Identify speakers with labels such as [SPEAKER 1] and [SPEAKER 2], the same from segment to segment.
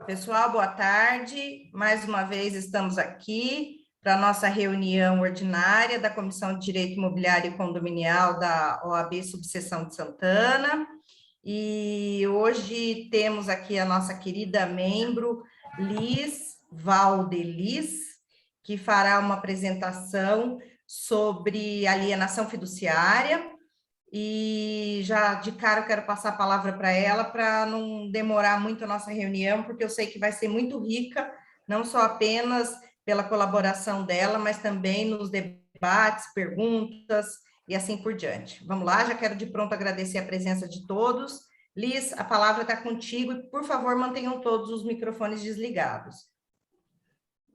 [SPEAKER 1] Pessoal, boa tarde. Mais uma vez estamos aqui para a nossa reunião ordinária da Comissão de Direito Imobiliário e Condominial da OAB Subseção de Santana. E hoje temos aqui a nossa querida membro, Liz Valdeliz, que fará uma apresentação sobre alienação fiduciária. E já de cara eu quero passar a palavra para ela, para não demorar muito a nossa reunião, porque eu sei que vai ser muito rica, não só apenas pela colaboração dela, mas também nos debates, perguntas e assim por diante. Vamos lá, já quero de pronto agradecer a presença de todos. Liz, a palavra está contigo e, por favor, mantenham todos os microfones desligados.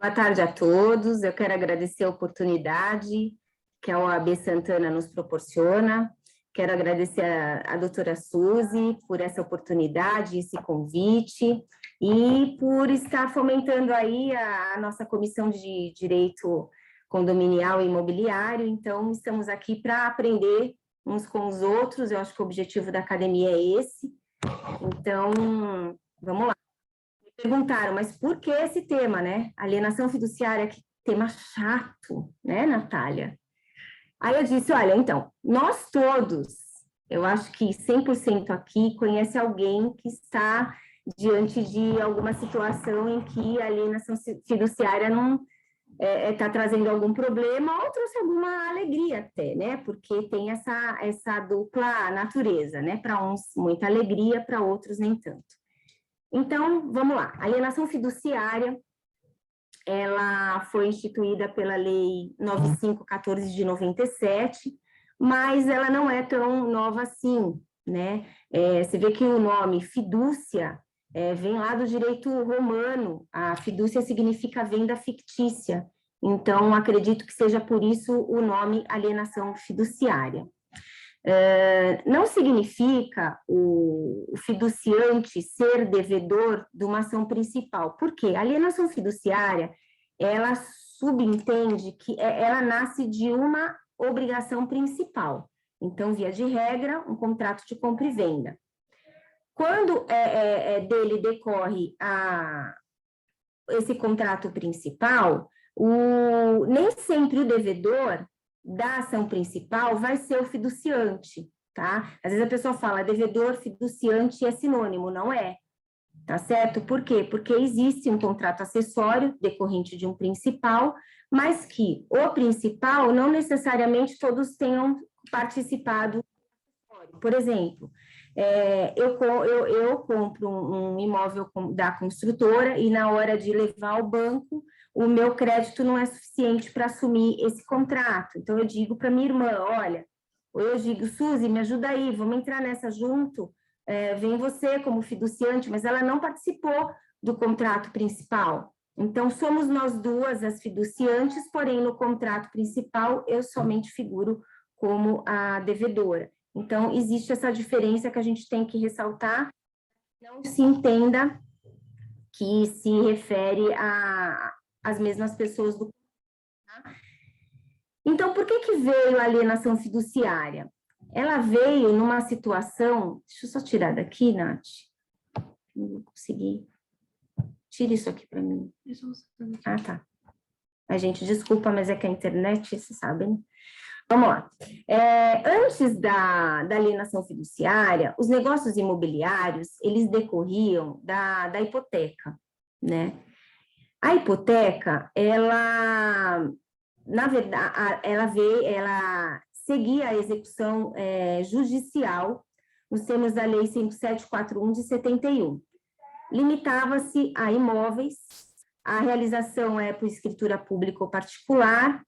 [SPEAKER 2] Boa tarde a todos, eu quero agradecer a oportunidade que a OAB Santana nos proporciona. Quero agradecer a doutora Suzy por essa oportunidade, esse convite, e por estar fomentando aí a nossa Comissão de Direito Condominial e Imobiliário. Então, estamos aqui para aprender uns com os outros, eu acho que o objetivo da academia é esse. Então, vamos lá. Me perguntaram, mas por que esse tema, né? Alienação fiduciária, que tema chato, né, Natália? Aí eu disse, olha, então, nós todos, eu acho que 100% aqui conhece alguém que está diante de alguma situação em que a alienação fiduciária não está trazendo algum problema ou trouxe alguma alegria até, né? Porque tem essa dupla natureza, né? Para uns, muita alegria, para outros, nem tanto. Então, vamos lá. A alienação fiduciária, ela foi instituída pela Lei 9514 de 97, mas ela não é tão nova assim, né? Você vê que o nome fidúcia vem lá do direito romano, a fidúcia significa venda fictícia, então acredito que seja por isso o nome alienação fiduciária. Não significa o fiduciante ser devedor de uma ação principal. Por quê? A alienação fiduciária, ela subentende que ela nasce de uma obrigação principal. Então, via de regra, um contrato de compra e venda. Quando dele decorre esse contrato principal, nem sempre o devedor da ação principal vai ser o fiduciante, tá? Às vezes a pessoa fala devedor, fiduciante é sinônimo, não é, tá certo? Por quê? Porque existe um contrato acessório decorrente de um principal, mas que o principal não necessariamente todos tenham participado. Por exemplo, eu compro um imóvel da construtora e na hora de levar ao banco, o meu crédito não é suficiente para assumir esse contrato. Então, eu digo para minha irmã, olha, ou eu digo, Suzy, me ajuda aí, vamos entrar nessa junto, vem você como fiduciante, mas ela não participou do contrato principal. Então, somos nós duas as fiduciantes, porém, no contrato principal, eu somente figuro como a devedora. Então, existe essa diferença que a gente tem que ressaltar, não se entenda que se refere às mesmas pessoas do... Então, por que veio a alienação fiduciária? Ela veio numa situação... Deixa eu só tirar daqui, Nath. Não vou conseguir. Tira isso aqui para mim. Ah, tá. A gente, desculpa, mas é que a internet, vocês sabem, né? Vamos lá. Antes da alienação fiduciária, os negócios imobiliários, eles decorriam da hipoteca, né? A hipoteca, ela, na verdade, ela seguia a execução judicial nos termos da Lei 5741 de 71. Limitava-se a imóveis, a realização por escritura pública ou particular,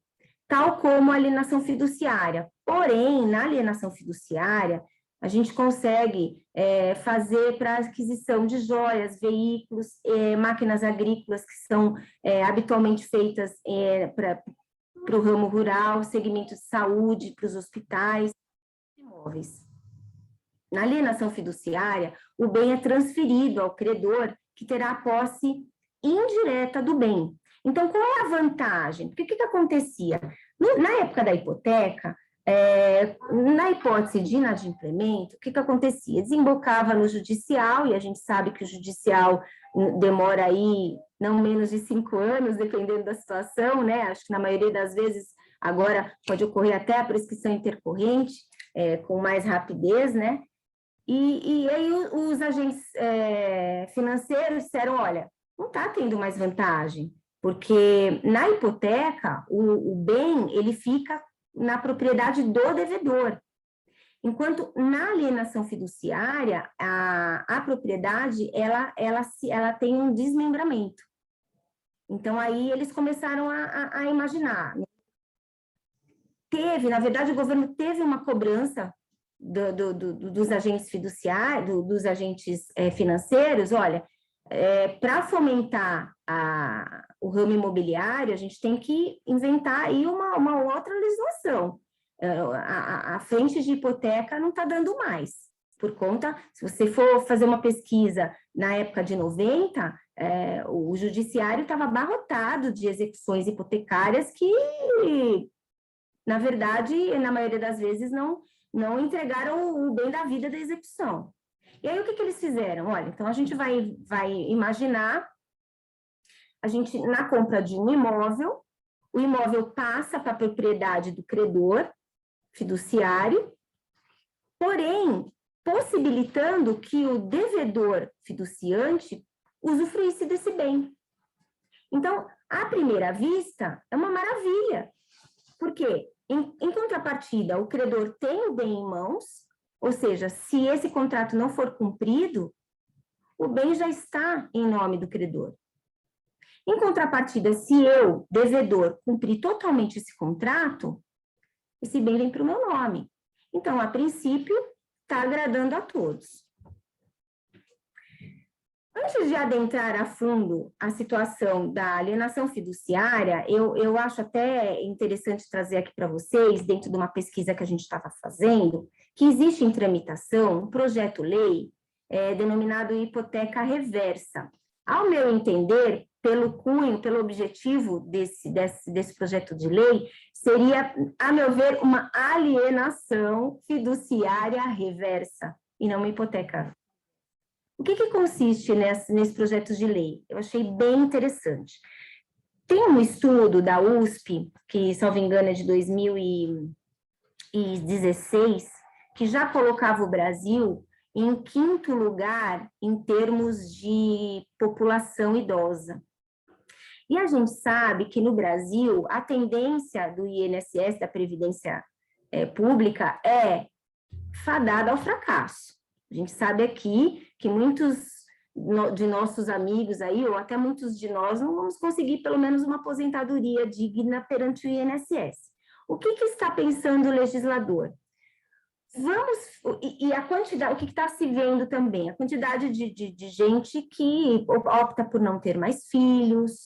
[SPEAKER 2] tal como a alienação fiduciária. Porém, na alienação fiduciária, a gente consegue fazer para aquisição de joias, veículos, máquinas agrícolas que são habitualmente feitas para o ramo rural, segmento de saúde, para os hospitais, imóveis. Na alienação fiduciária, o bem é transferido ao credor, que terá a posse indireta do bem. Então, qual é a vantagem? Porque o que acontecia? Na época da hipoteca, Na hipótese de inadimplemento, o que acontecia? Desembocava no judicial, e a gente sabe que o judicial demora aí não menos de 5 anos, dependendo da situação, né? Acho que na maioria das vezes agora pode ocorrer até a prescrição intercorrente, com mais rapidez, né? E aí os agentes financeiros disseram, olha, não está tendo mais vantagem, porque na hipoteca o bem ele fica na propriedade do devedor, enquanto na alienação fiduciária a propriedade ela tem um desmembramento. Então aí eles começaram a imaginar. Na verdade, o governo teve uma cobrança dos agentes fiduciários, dos agentes financeiros, olha, para fomentar o ramo imobiliário, a gente tem que inventar aí uma outra legislação. A frente de hipoteca não está dando mais, por conta, se você for fazer uma pesquisa na época de 90, o judiciário estava abarrotado de execuções hipotecárias que, na verdade, na maioria das vezes, não entregaram o bem da vida da execução. E aí, o que eles fizeram? Olha, então a gente vai imaginar, na compra de um imóvel, o imóvel passa para a propriedade do credor fiduciário, porém, possibilitando que o devedor fiduciante usufruísse desse bem. Então, à primeira vista, é uma maravilha, porque, em contrapartida, o credor tem o bem em mãos, ou seja, se esse contrato não for cumprido, o bem já está em nome do credor. Em contrapartida, se eu, devedor, cumprir totalmente esse contrato, esse bem vem para o meu nome. Então, a princípio, está agradando a todos. Antes de adentrar a fundo a situação da alienação fiduciária, eu acho até interessante trazer aqui para vocês, dentro de uma pesquisa que a gente estava fazendo, que existe em tramitação um projeto-lei denominado hipoteca reversa. Ao meu entender, pelo cunho, pelo objetivo desse projeto de lei, seria, a meu ver, uma alienação fiduciária reversa, e não uma hipoteca. O que consiste nesse projeto de lei? Eu achei bem interessante. Tem um estudo da USP, que, salvo engano, é de 2016, que já colocava o Brasil em 5º lugar em termos de população idosa. E a gente sabe que no Brasil a tendência do INSS, da Previdência Pública, é fadada ao fracasso. A gente sabe aqui que muitos de nossos amigos aí, ou até muitos de nós, não vamos conseguir pelo menos uma aposentadoria digna perante o INSS. O que está pensando o legislador? E a quantidade, o que está se vendo também? A quantidade de gente que opta por não ter mais filhos,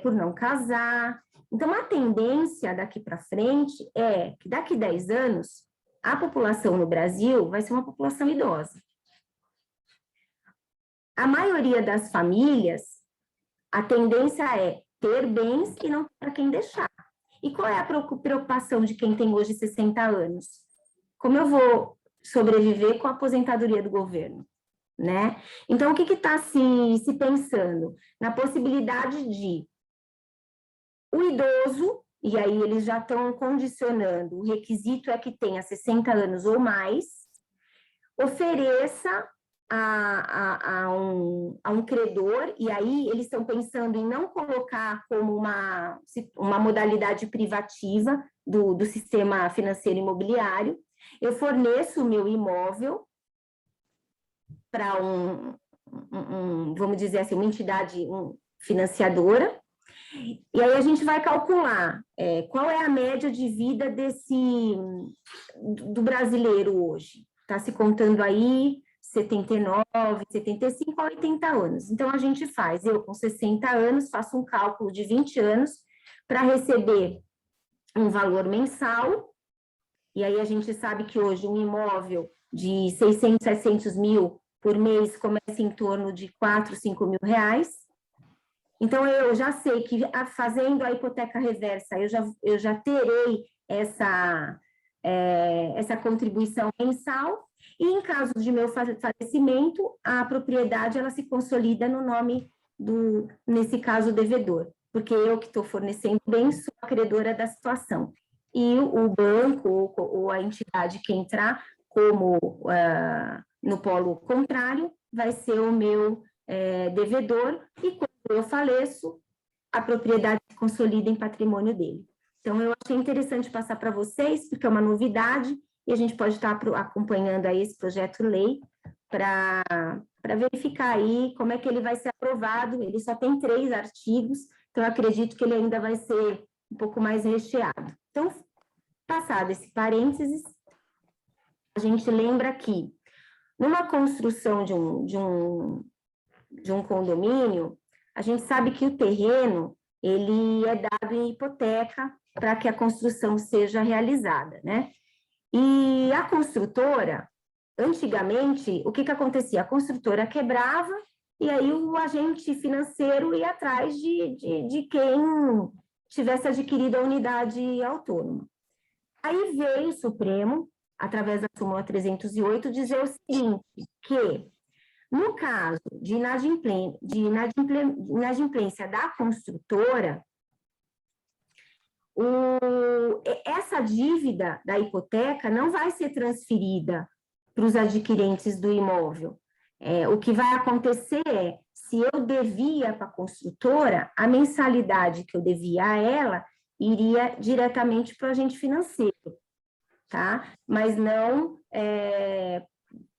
[SPEAKER 2] por não casar. Então, a tendência daqui para frente é que daqui a 10 anos, a população no Brasil vai ser uma população idosa. A maioria das famílias, a tendência é ter bens e não ter para quem deixar. E qual é a preocupação de quem tem hoje 60 anos? Como eu vou sobreviver com a aposentadoria do governo, né? Então, o que está se pensando? Na possibilidade de o idoso, e aí eles já estão condicionando, o requisito é que tenha 60 anos ou mais, ofereça a um credor, e aí eles estão pensando em não colocar como uma modalidade privativa do sistema financeiro imobiliário. Eu forneço o meu imóvel para vamos dizer assim, uma entidade financiadora, e aí a gente vai calcular qual é a média de vida do brasileiro hoje. Está se contando aí 79, 75 a 80 anos. Então, a gente eu com 60 anos, faço um cálculo de 20 anos para receber um valor mensal, e aí a gente sabe que hoje um imóvel de 600, 700 mil por mês começa em torno de 4, 5 mil reais. Então, eu já sei que fazendo a hipoteca reversa, eu já terei essa contribuição mensal, e em caso de meu falecimento, a propriedade ela se consolida no nome nesse caso, devedor, porque eu que estou fornecendo bem sou a credora da situação. E o banco ou a entidade que entrar como no polo contrário, vai ser o meu devedor, e quando eu faleço, a propriedade se consolida em patrimônio dele. Então, eu achei interessante passar para vocês, porque é uma novidade, e a gente pode estar acompanhando aí esse projeto-lei para verificar aí como é que ele vai ser aprovado. Ele só tem 3 artigos, então eu acredito que ele ainda vai ser um pouco mais recheado. Então, passado esse parênteses, a gente lembra que numa construção de um condomínio, a gente sabe que o terreno ele é dado em hipoteca para que a construção seja realizada, né? E a construtora, antigamente, o que acontecia? A construtora quebrava e aí o agente financeiro ia atrás de quem tivesse adquirido a unidade autônoma. Aí veio o Supremo, através da súmula 308, dizer o seguinte, que no caso de inadimplência da construtora, essa dívida da hipoteca não vai ser transferida para os adquirentes do imóvel. O que vai acontecer é, se eu devia para a construtora, a mensalidade que eu devia a ela iria diretamente para o agente financeiro, tá? Mas não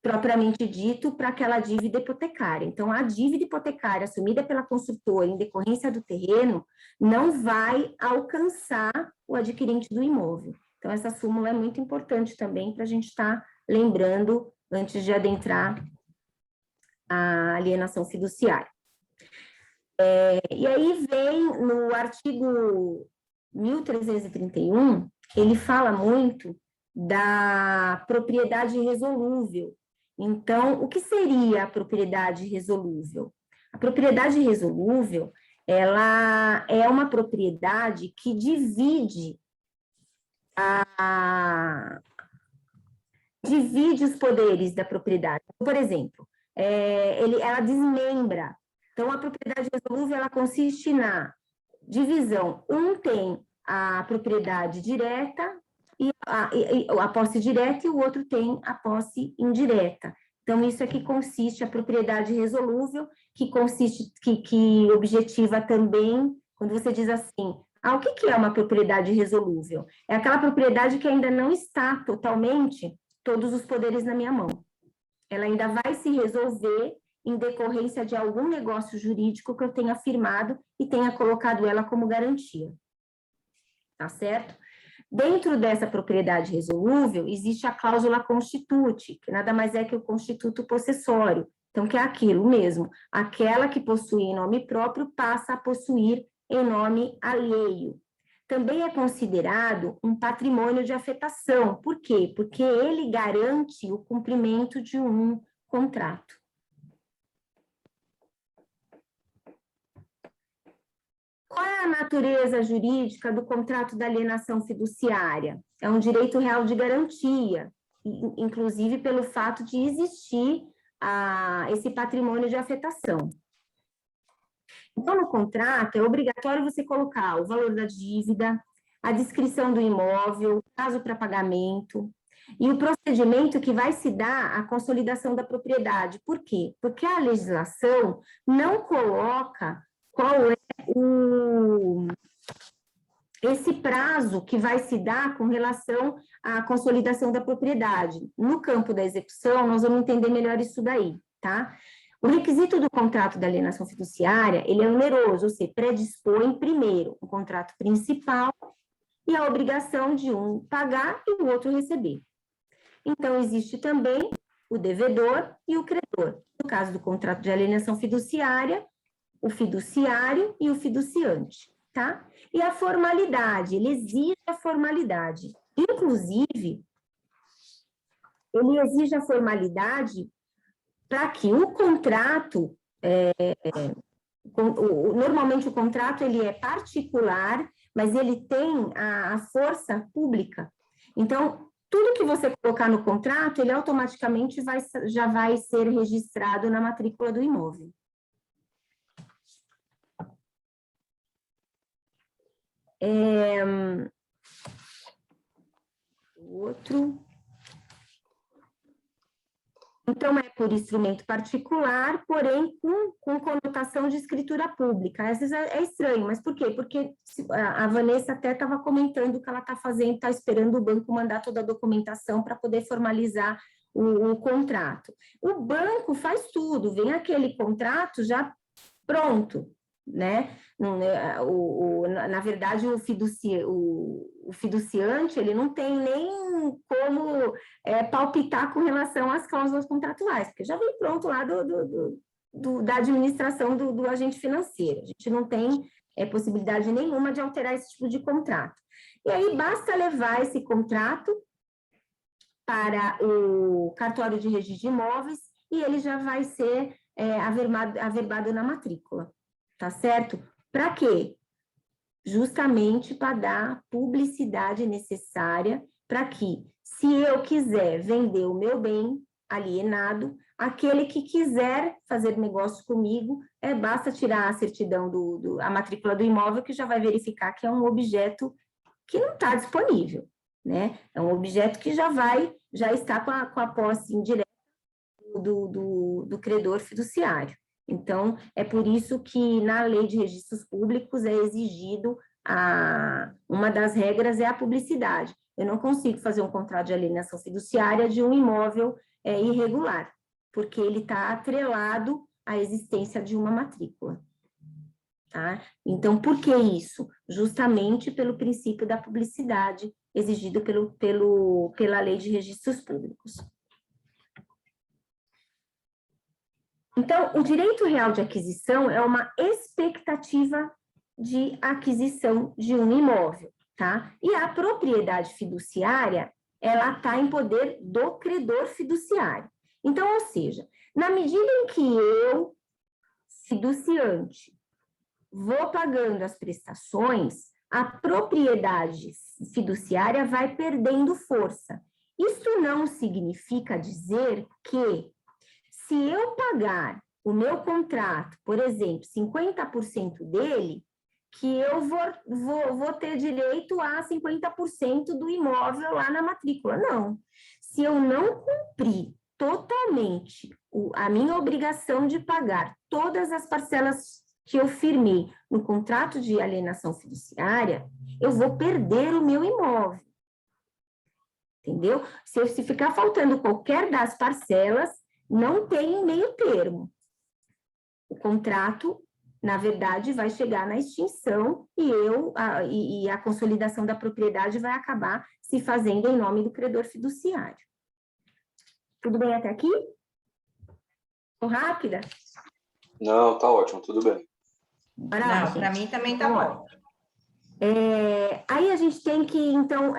[SPEAKER 2] propriamente dito para aquela dívida hipotecária. Então, a dívida hipotecária assumida pela construtora em decorrência do terreno não vai alcançar o adquirente do imóvel. Então, essa súmula é muito importante também para a gente estar lembrando antes de adentrar a alienação fiduciária. E aí vem no artigo 1331, ele fala muito da propriedade resolúvel. Então, o que seria a propriedade resolúvel? A propriedade resolúvel, ela é uma propriedade que divide os poderes da propriedade. Por exemplo, ela desmembra. Então, a propriedade resolúvel, ela consiste na divisão. Um tem a propriedade direta, e a posse direta, e o outro tem a posse indireta. Então, isso é que consiste a propriedade resolúvel, que objetiva também, quando você diz assim, o que é uma propriedade resolúvel? É aquela propriedade que ainda não está totalmente todos os poderes na minha mão. Ela ainda vai se resolver em decorrência de algum negócio jurídico que eu tenha firmado e tenha colocado ela como garantia. Tá certo? Dentro dessa propriedade resolúvel, existe a cláusula constituti, que nada mais é que o constituto possessório. Então, que é aquilo mesmo, aquela que possui em nome próprio passa a possuir em nome alheio. Também é considerado um patrimônio de afetação. Por quê? Porque ele garante o cumprimento de um contrato. Qual é a natureza jurídica do contrato da alienação fiduciária? É um direito real de garantia, inclusive pelo fato de existir esse patrimônio de afetação. Então, no contrato, é obrigatório você colocar o valor da dívida, a descrição do imóvel, prazo para pagamento e o procedimento que vai se dar à consolidação da propriedade. Por quê? Porque a legislação não coloca qual é esse prazo que vai se dar com relação à consolidação da propriedade. No campo da execução, nós vamos entender melhor isso daí, tá? O requisito do contrato da alienação fiduciária, ele é oneroso, ou seja, predispõe primeiro o contrato principal e a obrigação de um pagar e o outro receber. Então, existe também o devedor e o credor. No caso do contrato de alienação fiduciária, o fiduciário e o fiduciante, tá? E a formalidade, ele exige a formalidade. Inclusive, ele exige a formalidade para que o contrato, normalmente o contrato ele é particular, mas ele tem a força pública. Então, tudo que você colocar no contrato, ele automaticamente já vai ser registrado na matrícula do imóvel. Outro. Então, é por instrumento particular, porém com conotação de escritura pública. Às vezes é estranho, mas por quê? Porque a Vanessa até estava comentando que ela está fazendo, está esperando o banco mandar toda a documentação para poder formalizar o contrato. O banco faz tudo, vem aquele contrato já pronto, né? Na verdade, o fiduciante, ele não tem nem como palpitar com relação às cláusulas contratuais, porque já vem pronto lá da administração do agente financeiro. A gente não tem possibilidade nenhuma de alterar esse tipo de contrato. E aí, basta levar esse contrato para o cartório de registro de imóveis e ele já vai ser averbado na matrícula. Tá certo? Para quê? Justamente para dar publicidade necessária para que, se eu quiser vender o meu bem alienado, aquele que quiser fazer negócio comigo, basta tirar a certidão a matrícula do imóvel, que já vai verificar que é um objeto que não está disponível, né? É um objeto que já está com a posse indireta do credor fiduciário. Então, é por isso que na lei de registros públicos é exigido, uma das regras é a publicidade. Eu não consigo fazer um contrato de alienação fiduciária de um imóvel irregular, porque ele está atrelado à existência de uma matrícula. Tá? Então, por que isso? Justamente pelo princípio da publicidade exigido pela lei de registros públicos. Então, o direito real de aquisição é uma expectativa de aquisição de um imóvel, tá? E a propriedade fiduciária, ela está em poder do credor fiduciário. Então, ou seja, na medida em que eu, fiduciante, vou pagando as prestações, a propriedade fiduciária vai perdendo força. Isso não significa dizer que, se eu pagar o meu contrato, por exemplo, 50% dele, que eu vou ter direito a 50% do imóvel lá na matrícula. Não. Se eu não cumprir totalmente a minha obrigação de pagar todas as parcelas que eu firmei no contrato de alienação fiduciária, eu vou perder o meu imóvel. Entendeu? Se ficar faltando qualquer das parcelas, não tem meio termo. O contrato, na verdade, vai chegar na extinção e a consolidação da propriedade vai acabar se fazendo em nome do credor fiduciário. Tudo bem até aqui? Tô rápida?
[SPEAKER 3] Não, tá ótimo, tudo bem.
[SPEAKER 1] Não, para mim também tá bom.
[SPEAKER 2] Aí a gente tem que, então,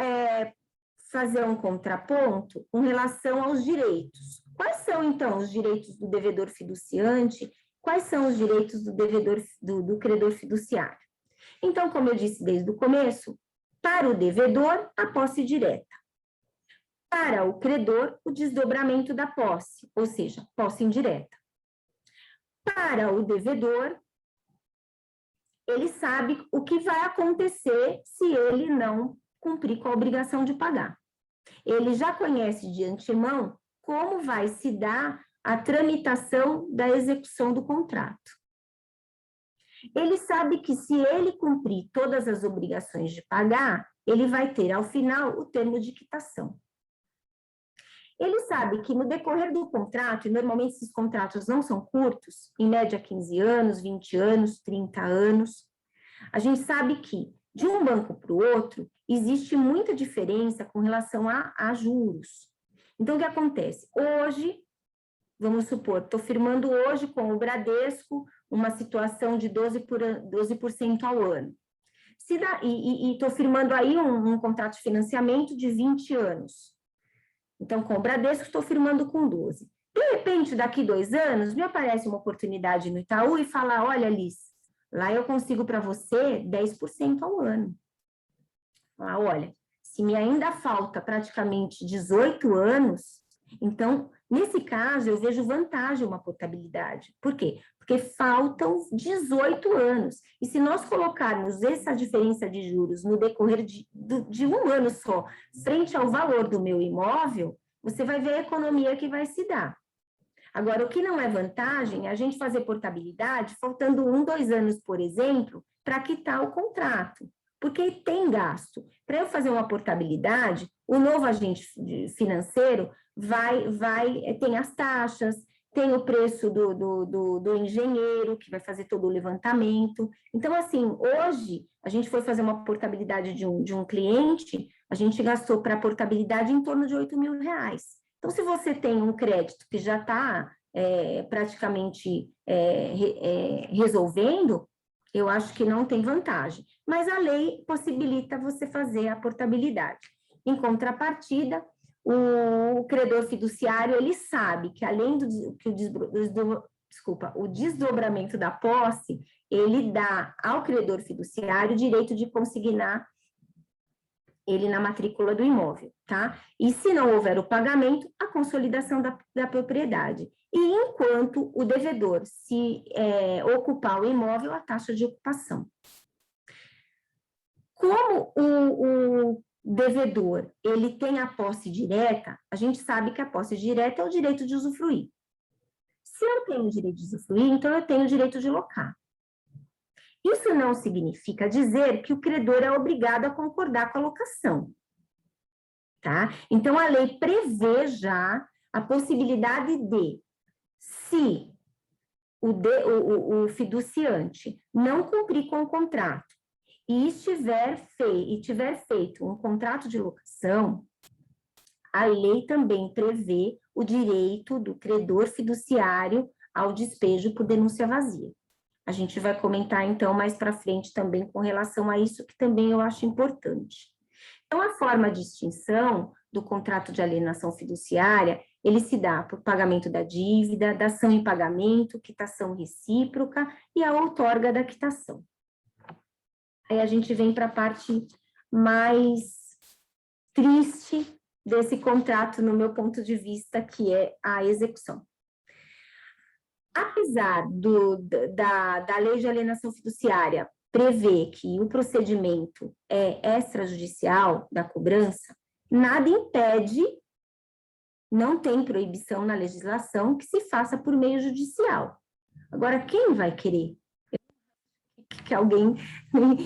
[SPEAKER 2] fazer um contraponto com relação aos direitos. Quais são, então, os direitos do devedor fiduciante? Quais são os direitos do devedor do credor fiduciário? Então, como eu disse desde o começo, para o devedor, a posse direta. Para o credor, o desdobramento da posse, ou seja, posse indireta. Para o devedor, ele sabe o que vai acontecer se ele não cumprir com a obrigação de pagar. Ele já conhece de antemão como vai se dar a tramitação da execução do contrato. Ele sabe que, se ele cumprir todas as obrigações de pagar, ele vai ter, ao final, o termo de quitação. Ele sabe que, no decorrer do contrato, e normalmente esses contratos não são curtos, em média 15 anos, 20 anos, 30 anos, a gente sabe que, de um banco para o outro, existe muita diferença com relação a juros. Então, o que acontece? Hoje, vamos supor, estou firmando hoje com o Bradesco uma situação de 12% ao ano. E estou firmando aí um contrato de financiamento de 20 anos. Então, com o Bradesco, estou firmando com 12. De repente, daqui 2 anos, me aparece uma oportunidade no Itaú e fala: olha, Liz, lá eu consigo para você 10% ao ano. Olha, se me ainda falta praticamente 18 anos, então, nesse caso, eu vejo vantagem uma portabilidade. Por quê? Porque faltam 18 anos. E se nós colocarmos essa diferença de juros no decorrer de um ano só, frente ao valor do meu imóvel, você vai ver a economia que vai se dar. Agora, o que não é vantagem é a gente fazer portabilidade faltando 1, 2 anos, por exemplo, para quitar o contrato, porque tem gasto. Para eu fazer uma portabilidade, o novo agente financeiro tem as taxas, tem o preço do engenheiro, que vai fazer todo o levantamento. Então, assim, hoje, a gente foi fazer uma portabilidade de um cliente, a gente gastou para a portabilidade em torno de R$8.000. Então, se você tem um crédito que já está praticamente resolvendo, eu acho que não tem vantagem. Mas a lei possibilita você fazer a portabilidade. Em contrapartida, o credor fiduciário, ele sabe que além o desdobramento da posse, ele dá ao credor fiduciário o direito de consignar ele na matrícula do imóvel, tá? E se não houver o pagamento, a consolidação da propriedade. E enquanto o devedor se ocupar o imóvel, a taxa de ocupação. Como o devedor, ele tem a posse direta, a gente sabe que a posse direta é o direito de usufruir. Se eu tenho o direito de usufruir, então eu tenho o direito de locar. Isso não significa dizer que o credor é obrigado a concordar com a locação, tá? Então, a lei prevê já a possibilidade de, se o fiduciante não cumprir com o contrato e tiver feito um contrato de locação, a lei também prevê o direito do credor fiduciário ao despejo por denúncia vazia. A gente vai comentar, então, mais para frente também com relação a isso, que também eu acho importante. Então, a forma de extinção do contrato de alienação fiduciária, ele se dá por pagamento da dívida, dação em pagamento, quitação recíproca e a outorga da quitação. Aí a gente vem para a parte mais triste desse contrato, no meu ponto de vista, que é a execução. Apesar da lei de alienação fiduciária prever que o procedimento é extrajudicial da cobrança, nada impede, não tem proibição na legislação que se faça por meio judicial. Agora, quem vai querer? Que alguém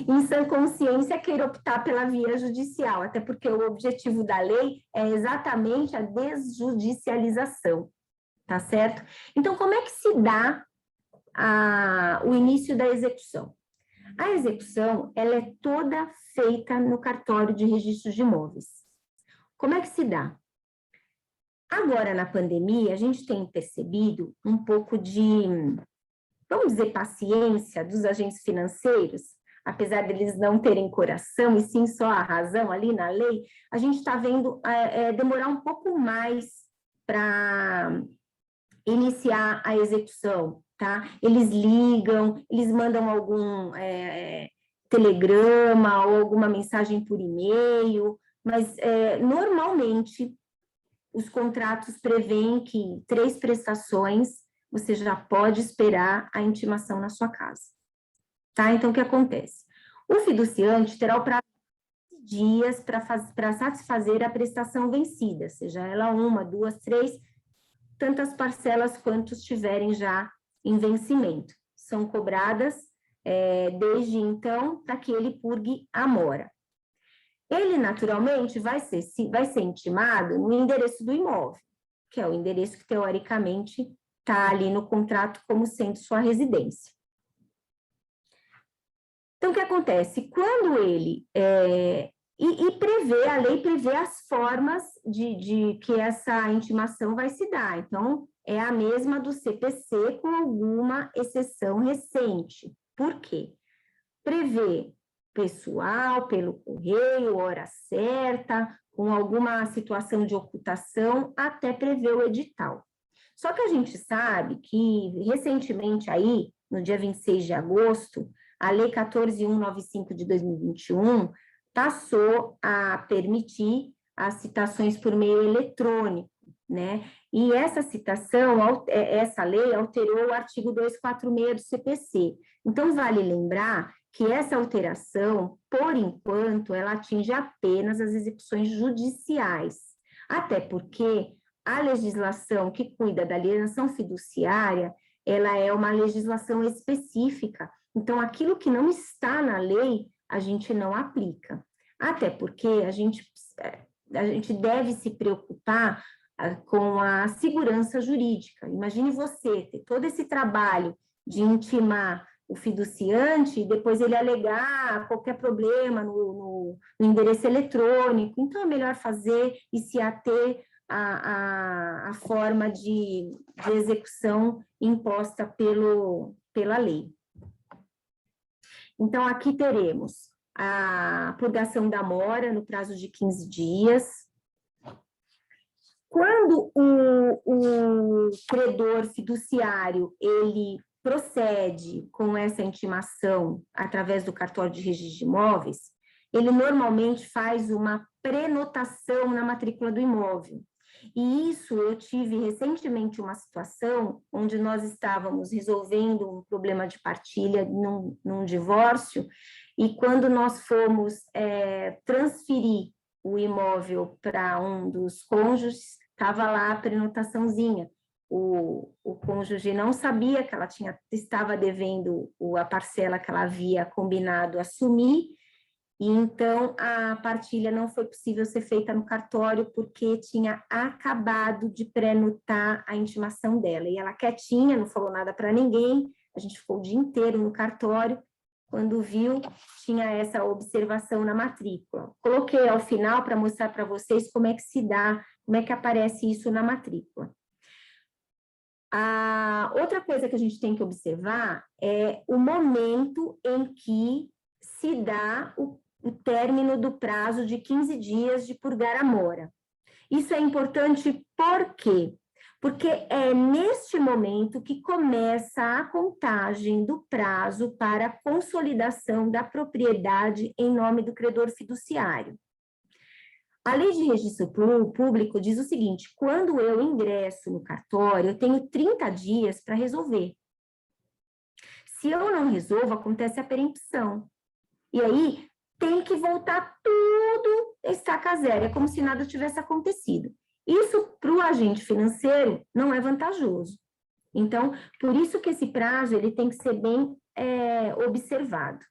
[SPEAKER 2] em sã consciência queira optar pela via judicial, até porque o objetivo da lei é exatamente a desjudicialização. Tá certo? Então, como é que se dá o início da execução? A execução, ela é toda feita no cartório de registro de imóveis. Como é que se dá? Agora, na pandemia, a gente tem percebido um pouco de, vamos dizer, paciência dos agentes financeiros, apesar deles não terem coração e sim só a razão ali na lei, a gente está vendo demorar um pouco mais para iniciar a execução, tá? Eles ligam, eles mandam algum telegrama ou alguma mensagem por e-mail, mas normalmente os contratos prevêem que 3 prestações você já pode esperar a intimação na sua casa, tá? Então, o que acontece? O fiduciante terá o prazo de dias para satisfazer a prestação vencida, seja ela 1, 2, 3, tantas parcelas quantos tiverem já em vencimento. São cobradas desde então para que ele purgue a mora. Ele, naturalmente, vai ser intimado no endereço do imóvel, que é o endereço que, teoricamente, está ali no contrato como sendo sua residência. Então, o que acontece? Quando ele... a lei prevê as formas de que essa intimação vai se dar. Então, é a mesma do CPC com alguma exceção recente. Por quê? Prevê pessoal, pelo correio, hora certa, com alguma situação de ocultação, até prever o edital. Só que a gente sabe que, recentemente aí, no dia 26 de agosto, a Lei 14.195 de 2021, passou a permitir as citações por meio eletrônico, né? E essa citação, essa lei alterou o artigo 246 do CPC. Então, vale lembrar que essa alteração, por enquanto, ela atinge apenas as execuções judiciais, até porque a legislação que cuida da alienação fiduciária, ela é uma legislação específica. Então, aquilo que não está na lei, a gente não aplica. Até porque a gente deve se preocupar com a segurança jurídica. Imagine você ter todo esse trabalho de intimar o fiduciante e depois ele alegar qualquer problema no endereço eletrônico. Então, é melhor fazer e se ater à forma de execução imposta pela lei. Então, aqui teremos a purgação da mora no prazo de 15 dias. Quando o credor fiduciário, ele procede com essa intimação através do cartório de registro de imóveis, ele normalmente faz uma prenotação na matrícula do imóvel. E isso, eu tive recentemente uma situação onde nós estávamos resolvendo um problema de partilha num divórcio, e quando nós fomos transferir o imóvel para um dos cônjuges, estava lá a prenotaçãozinha. O cônjuge não sabia que ela estava devendo a parcela que ela havia combinado assumir, e então a partilha não foi possível ser feita no cartório porque tinha acabado de prenotar a intimação dela. E ela quietinha, não falou nada para ninguém, a gente ficou o dia inteiro no cartório. Quando viu, tinha essa observação na matrícula. Coloquei ao final para mostrar para vocês como é que se dá, como é que aparece isso na matrícula. A outra coisa que a gente tem que observar é o momento em que se dá o término do prazo de 15 dias de purgar a mora. Isso é importante por quê? Porque é neste momento que começa a contagem do prazo para a consolidação da propriedade em nome do credor fiduciário. A lei de registro público diz o seguinte: quando eu ingresso no cartório, eu tenho 30 dias para resolver. Se eu não resolvo, acontece a perempção. E aí tem que voltar tudo estaca zero, é como se nada tivesse acontecido. Isso, para o agente financeiro, não é vantajoso. Então, por isso que esse prazo ele tem que ser bem observado.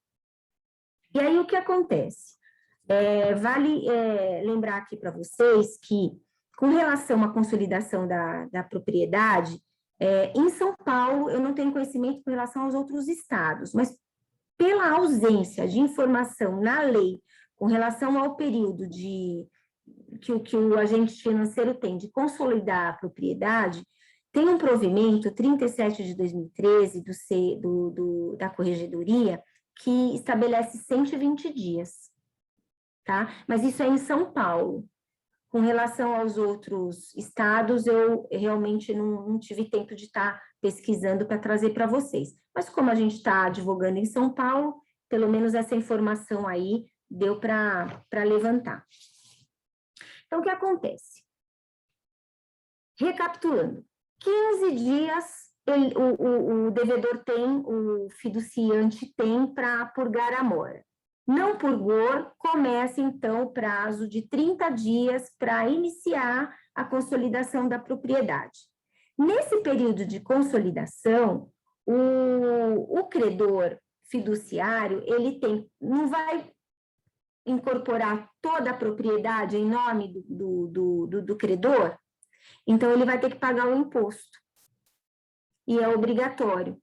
[SPEAKER 2] E aí, o que acontece? Vale lembrar aqui para vocês que, com relação à consolidação da propriedade, em São Paulo, eu não tenho conhecimento com relação aos outros estados, mas pela ausência de informação na lei com relação ao período que o agente financeiro tem de consolidar a propriedade, tem um provimento 37 de 2013 da Corregedoria que estabelece 120 dias, tá? Mas isso é em São Paulo. Com relação aos outros estados, eu realmente não tive tempo de estar pesquisando para trazer para vocês. Mas como a gente está advogando em São Paulo, pelo menos essa informação aí deu para levantar. Então, o que acontece? Recapitulando, 15 dias o devedor tem, o fiduciante tem para purgar a mora. Não purgou, começa então o prazo de 30 dias para iniciar a consolidação da propriedade. Nesse período de consolidação, o credor fiduciário, ele não vai incorporar toda a propriedade em nome do credor, então ele vai ter que pagar o imposto. E é obrigatório,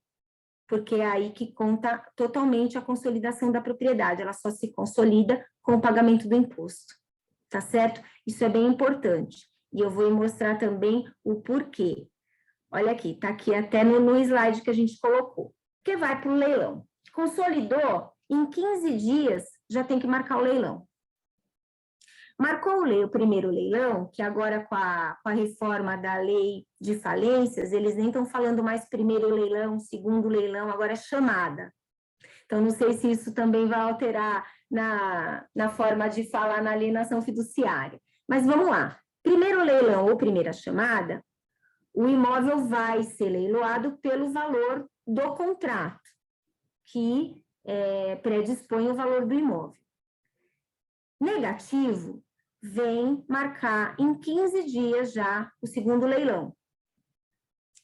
[SPEAKER 2] porque é aí que conta totalmente a consolidação da propriedade, ela só se consolida com o pagamento do imposto, tá certo? Isso é bem importante, e eu vou mostrar também o porquê. Olha aqui, tá aqui até no slide que a gente colocou, que vai para o leilão. Consolidou, em 15 dias já tem que marcar o leilão. Marcou o primeiro leilão, que agora com a reforma da lei de falências, eles nem estão falando mais primeiro leilão, segundo leilão, agora é chamada. Então, não sei se isso também vai alterar na forma de falar na alienação fiduciária. Mas vamos lá. Primeiro leilão ou primeira chamada, o imóvel vai ser leiloado pelo valor do contrato, que predispõe o valor do imóvel. Negativo vem marcar em 15 dias já o segundo leilão.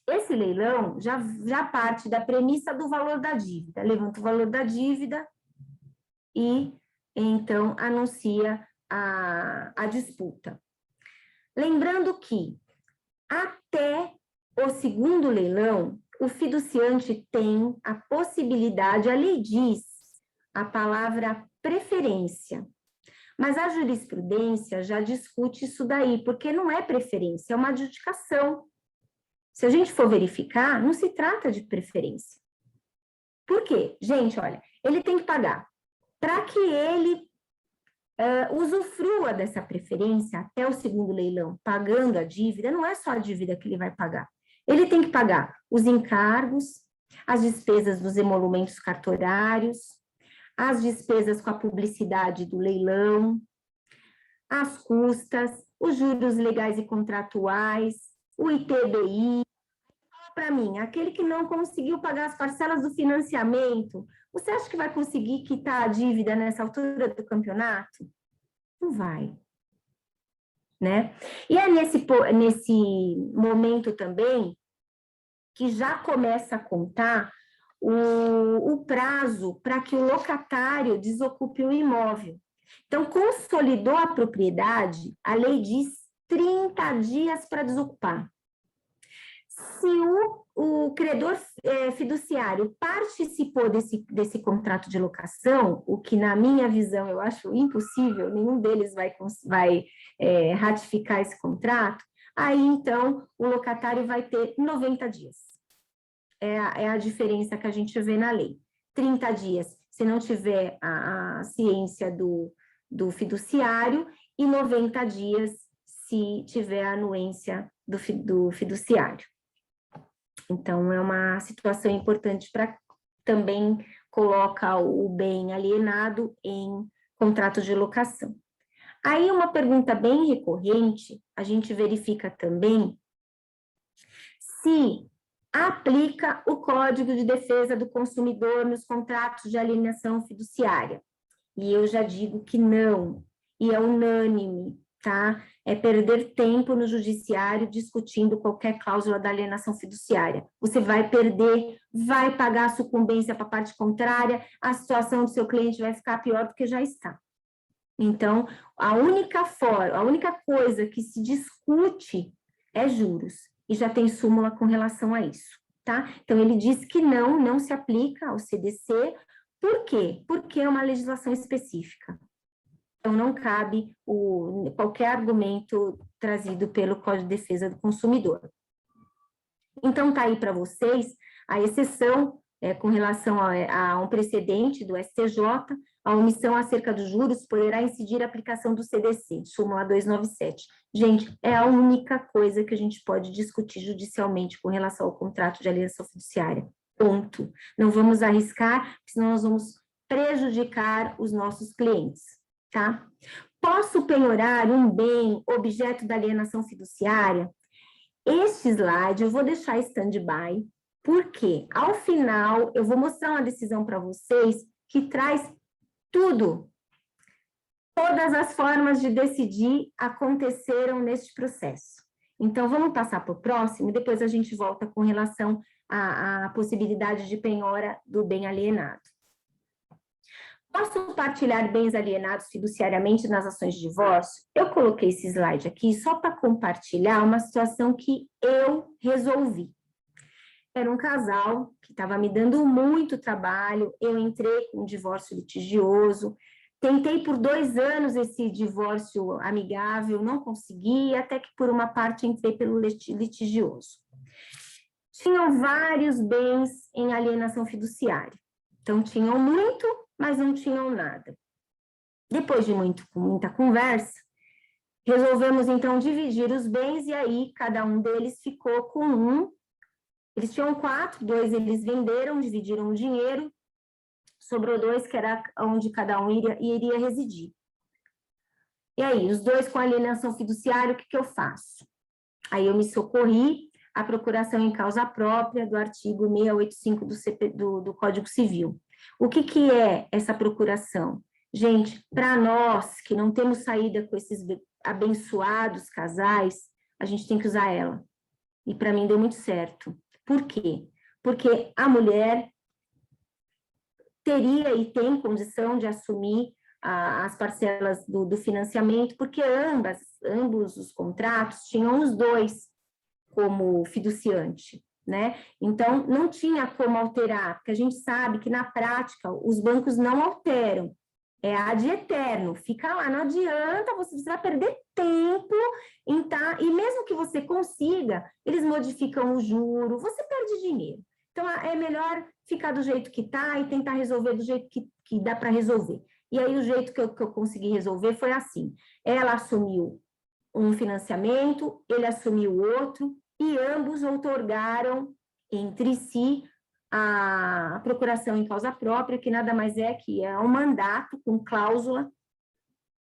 [SPEAKER 2] Esse leilão já parte da premissa do valor da dívida, levanta o valor da dívida e, então, anuncia a disputa. Lembrando que, até o segundo leilão, o fiduciante tem a possibilidade, a lei diz a palavra preferência, mas a jurisprudência já discute isso daí, porque não é preferência, é uma adjudicação. Se a gente for verificar, não se trata de preferência. Por quê? Gente, olha, ele tem que pagar. Para que ele usufrua dessa preferência até o segundo leilão, pagando a dívida, não é só a dívida que ele vai pagar. Ele tem que pagar os encargos, as despesas dos emolumentos cartorários, as despesas com a publicidade do leilão, as custas, os juros legais e contratuais, o ITBI. Fala para mim, aquele que não conseguiu pagar as parcelas do financiamento, você acha que vai conseguir quitar a dívida nessa altura do campeonato? Não vai, né? E é nesse momento também que já começa a contar o prazo para que o locatário desocupe o imóvel. Então, consolidou a propriedade, a lei diz 30 dias para desocupar. Se o credor fiduciário participou desse contrato de locação, o que na minha visão eu acho impossível, nenhum deles vai ratificar esse contrato, aí então o locatário vai ter 90 dias. É a diferença que a gente vê na lei. 30 dias se não tiver a ciência do fiduciário e 90 dias se tiver a anuência do fiduciário. Então, é uma situação importante para também colocar o bem alienado em contrato de locação. Aí, uma pergunta bem recorrente, a gente verifica também se aplica o Código de Defesa do Consumidor nos contratos de alienação fiduciária. E eu já digo que não, e é unânime, tá? É perder tempo no judiciário discutindo qualquer cláusula da alienação fiduciária. Você vai perder, vai pagar a sucumbência para a parte contrária, a situação do seu cliente vai ficar pior do que já está. Então, a única coisa que se discute é juros, e já tem súmula com relação a isso, tá? Então, ele diz que não se aplica ao CDC. Por quê? Porque é uma legislação específica. Então, não cabe qualquer argumento trazido pelo Código de Defesa do Consumidor. Então, está aí para vocês a exceção com relação a um precedente do STJ, a omissão acerca dos juros poderá incidir a aplicação do CDC, súmula 297. Gente, é a única coisa que a gente pode discutir judicialmente com relação ao contrato de alienação fiduciária. Ponto. Não vamos arriscar, senão nós vamos prejudicar os nossos clientes. Tá? Posso penhorar um bem objeto da alienação fiduciária? Este slide eu vou deixar stand-by, porque ao final eu vou mostrar uma decisão para vocês que traz tudo. Todas as formas de decidir aconteceram neste processo. Então, vamos passar para o próximo e depois a gente volta com relação à possibilidade de penhora do bem alienado. Posso partilhar bens alienados fiduciariamente nas ações de divórcio? Eu coloquei esse slide aqui só para compartilhar uma situação que eu resolvi. Era um casal que estava me dando muito trabalho, eu entrei com um divórcio litigioso, tentei por 2 anos esse divórcio amigável, não consegui, até que por uma parte entrei pelo litigioso. Tinham vários bens em alienação fiduciária, então tinham muito, mas não tinham nada. Depois de muita conversa, resolvemos então dividir os bens e aí cada um deles ficou com um. Eles tinham 4, 2 eles venderam, dividiram o dinheiro sobrou 2, que era onde cada um iria residir. E aí, os 2 com alienação fiduciária, o que eu faço? Aí eu me socorri à procuração em causa própria do artigo 685 do Código Civil. O que é essa procuração? Gente, para nós que não temos saída com esses abençoados casais, a gente tem que usar ela. E para mim deu muito certo. Por quê? Porque a mulher teria e tem condição de assumir as parcelas do financiamento, porque ambos os contratos tinham os 2 como fiduciante, né? Então, não tinha como alterar, porque a gente sabe que, na prática, os bancos não alteram, é ad eterno, fica lá, não adianta, você vai perder tempo e mesmo que você consiga, eles modificam o juro, você perde dinheiro. Então, é melhor ficar do jeito que está e tentar resolver do jeito que dá para resolver. E aí, o jeito que eu consegui resolver foi assim, ela assumiu um financiamento, ele assumiu outro, e ambos outorgaram entre si a procuração em causa própria, que nada mais é que um mandato com cláusula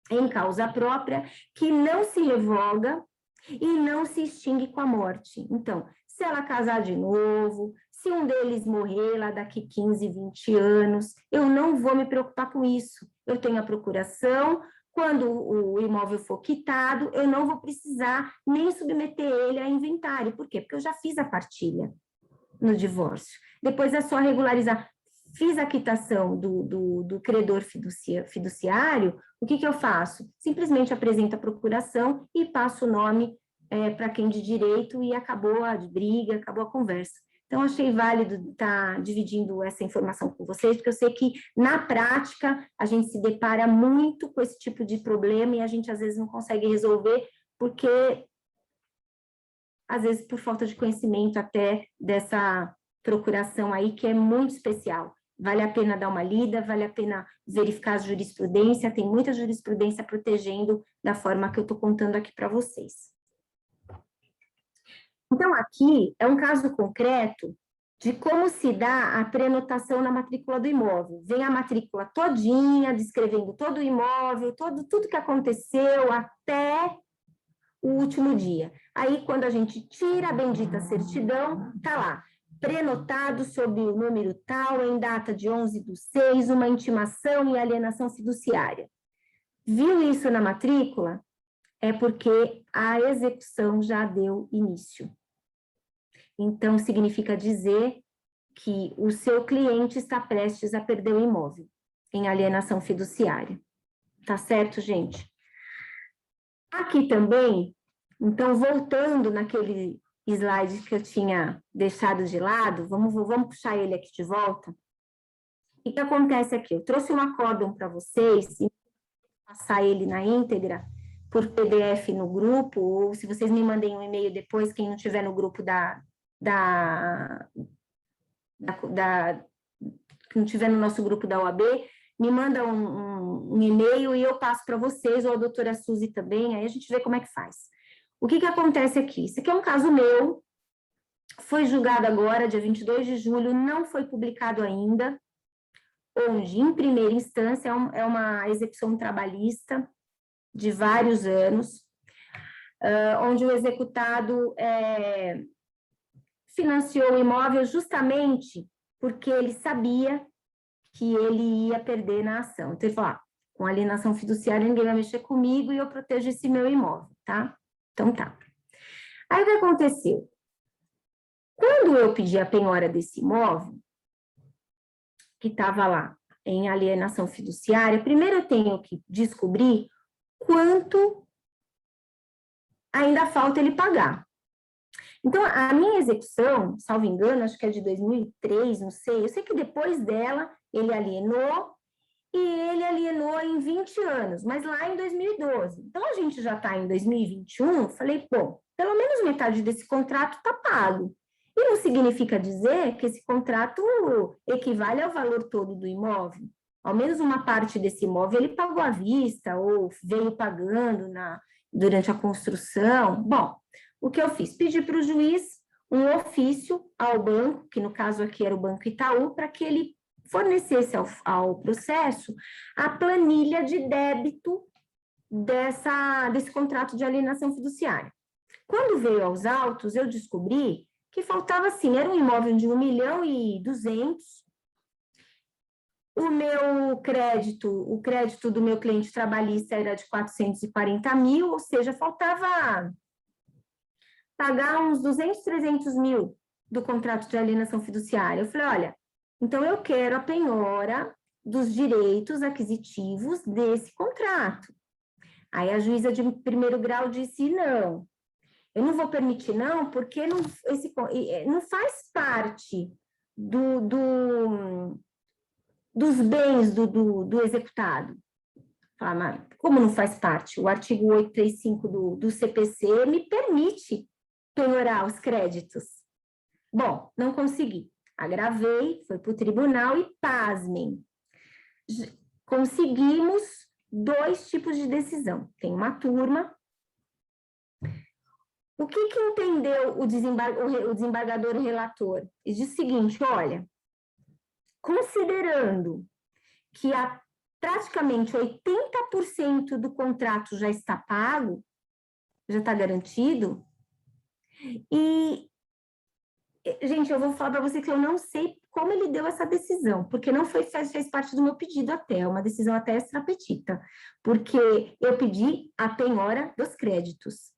[SPEAKER 2] em causa própria, que não se revoga e não se extingue com a morte. Então, se ela casar de novo, se um deles morrer lá daqui 15, 20 anos, eu não vou me preocupar com isso. Eu tenho a procuração, quando o imóvel for quitado, eu não vou precisar nem submeter ele a inventário. Por quê? Porque eu já fiz a partilha no divórcio. Depois é só regularizar. Fiz a quitação do credor fiduciário, o que eu faço? Simplesmente apresento a procuração e passo o nome para quem de direito e acabou a briga, acabou a conversa. Então, achei válido estar dividindo essa informação com vocês, porque eu sei que, na prática, a gente se depara muito com esse tipo de problema e a gente, às vezes, não consegue resolver, porque, às vezes, por falta de conhecimento até dessa procuração aí, que é muito especial. Vale a pena dar uma lida, vale a pena verificar a jurisprudência, tem muita jurisprudência protegendo da forma que eu estou contando aqui para vocês. Então, aqui é um caso concreto de como se dá a prenotação na matrícula do imóvel. Vem a matrícula todinha, descrevendo todo o imóvel, tudo que aconteceu até o último dia. Aí, quando a gente tira a bendita certidão, tá lá, prenotado sob o número tal, em data de 11/6, uma intimação e alienação fiduciária. Viu isso na matrícula? É porque a execução já deu início. Então, significa dizer que o seu cliente está prestes a perder o imóvel em alienação fiduciária. Tá certo, gente? Aqui também, então, voltando naquele slide que eu tinha deixado de lado, vamos puxar ele aqui de volta. O que acontece aqui? Eu trouxe um acórdão para vocês e passar ele na íntegra por PDF no grupo, ou se vocês me mandem um e-mail depois, quem não tiver no grupo que não tiver no nosso grupo da OAB, me manda um e-mail e eu passo para vocês, ou a doutora Suzy também, aí a gente vê como é que faz. O que acontece aqui? Isso aqui é um caso meu, foi julgado agora, dia 22 de julho, não foi publicado ainda, onde, em primeira instância, é uma execução trabalhista de vários anos, onde o executado financiou o imóvel justamente porque ele sabia que ele ia perder na ação. Então, ele falou, com alienação fiduciária, ninguém vai mexer comigo e eu protejo esse meu imóvel, tá? Então, tá. Aí, o que aconteceu? Quando eu pedi a penhora desse imóvel, que estava lá em alienação fiduciária, primeiro eu tenho que descobrir quanto ainda falta ele pagar. Então, a minha execução, salvo engano, acho que é de 2003, não sei, eu sei que depois dela ele alienou, e ele alienou em 20 anos, mas lá em 2012. Então, a gente já está em 2021, falei, bom, pelo menos metade desse contrato está pago. E não significa dizer que esse contrato equivale ao valor todo do imóvel. Ao menos uma parte desse imóvel ele pagou à vista, ou veio pagando durante a construção. Bom, o que eu fiz? Pedi para o juiz um ofício ao banco, que no caso aqui era o Banco Itaú, para que ele fornecesse ao processo a planilha de débito desse contrato de alienação fiduciária. Quando veio aos autos, eu descobri que faltava, assim, era um imóvel de 1.200.000, o crédito do meu cliente trabalhista era de 440.000, ou seja, faltava pagar uns 200, 300 mil do contrato de alienação fiduciária. Eu falei, olha, então eu quero a penhora dos direitos aquisitivos desse contrato. Aí a juíza de primeiro grau disse, não, eu não vou permitir não, porque não faz parte dos bens do executado. Fala, mas como não faz parte? O artigo 835 do CPC me permite penhorar os créditos. Bom, não consegui. Agravei, foi para o tribunal e, pasmem, conseguimos 2 tipos de decisão. Tem uma turma. O que entendeu o desembargador relator? Ele diz o seguinte, olha, considerando que praticamente 80% do contrato já está pago, já está garantido, e, gente, eu vou falar para você que eu não sei como ele deu essa decisão, porque não fez parte do meu pedido até, é uma decisão até extrapetita, porque eu pedi a penhora dos créditos.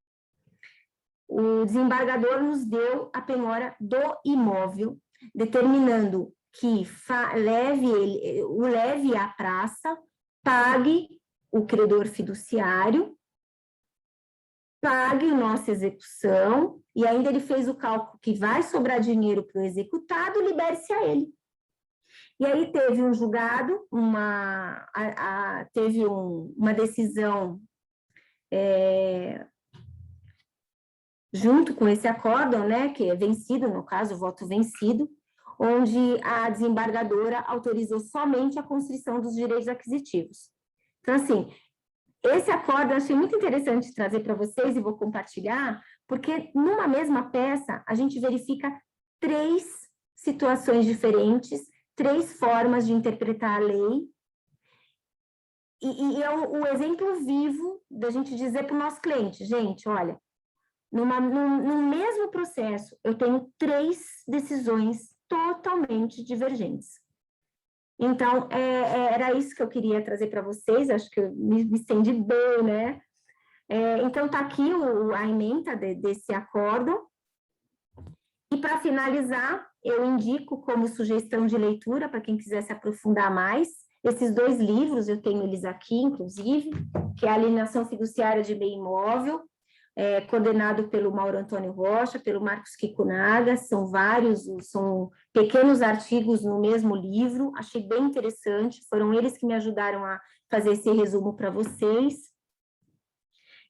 [SPEAKER 2] O desembargador nos deu a penhora do imóvel, determinando que o leve à praça, pague o credor fiduciário, pague nossa execução, e ainda ele fez o cálculo que vai sobrar dinheiro para o executado, libere-se a ele. E aí teve um julgado, teve uma decisão junto com esse acórdão, né, que é vencido, no caso, o voto vencido, onde a desembargadora autorizou somente a constrição dos direitos aquisitivos. Então, assim, esse acórdão eu achei muito interessante trazer para vocês e vou compartilhar, porque numa mesma peça a gente verifica 3 situações diferentes, 3 formas de interpretar a lei, e é o exemplo vivo da gente dizer para o nosso cliente, gente, olha, no mesmo processo eu tenho 3 decisões totalmente divergentes. Então, era isso que eu queria trazer para vocês, acho que eu me estendi bem, né? Então, está aqui a ementa desse acórdão. E, para finalizar, eu indico como sugestão de leitura, para quem quiser se aprofundar mais, esses 2 livros, eu tenho eles aqui, inclusive, que é a Alienação Fiduciária de Bem Imóvel, coordenado pelo Mauro Antônio Rocha, pelo Marcos Kikunaga, são vários, são pequenos artigos no mesmo livro, achei bem interessante, foram eles que me ajudaram a fazer esse resumo para vocês.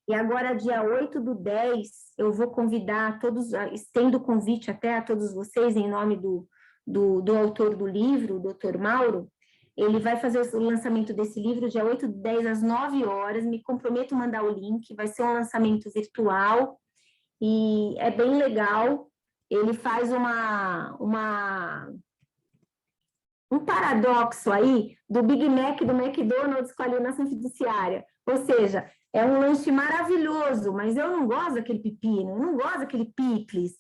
[SPEAKER 2] E agora, dia 8/10, eu vou convidar todos, estendo o convite até a todos vocês, em nome do autor do livro, o doutor Mauro. Ele vai fazer o lançamento desse livro dia 8/10, às 9 horas. Me comprometo a mandar o link. Vai ser um lançamento virtual e é bem legal. Ele faz um paradoxo aí do Big Mac do McDonald's com a alienação fiduciária. Ou seja, é um lanche maravilhoso, mas eu não gosto daquele pepino, eu não gosto daquele picles.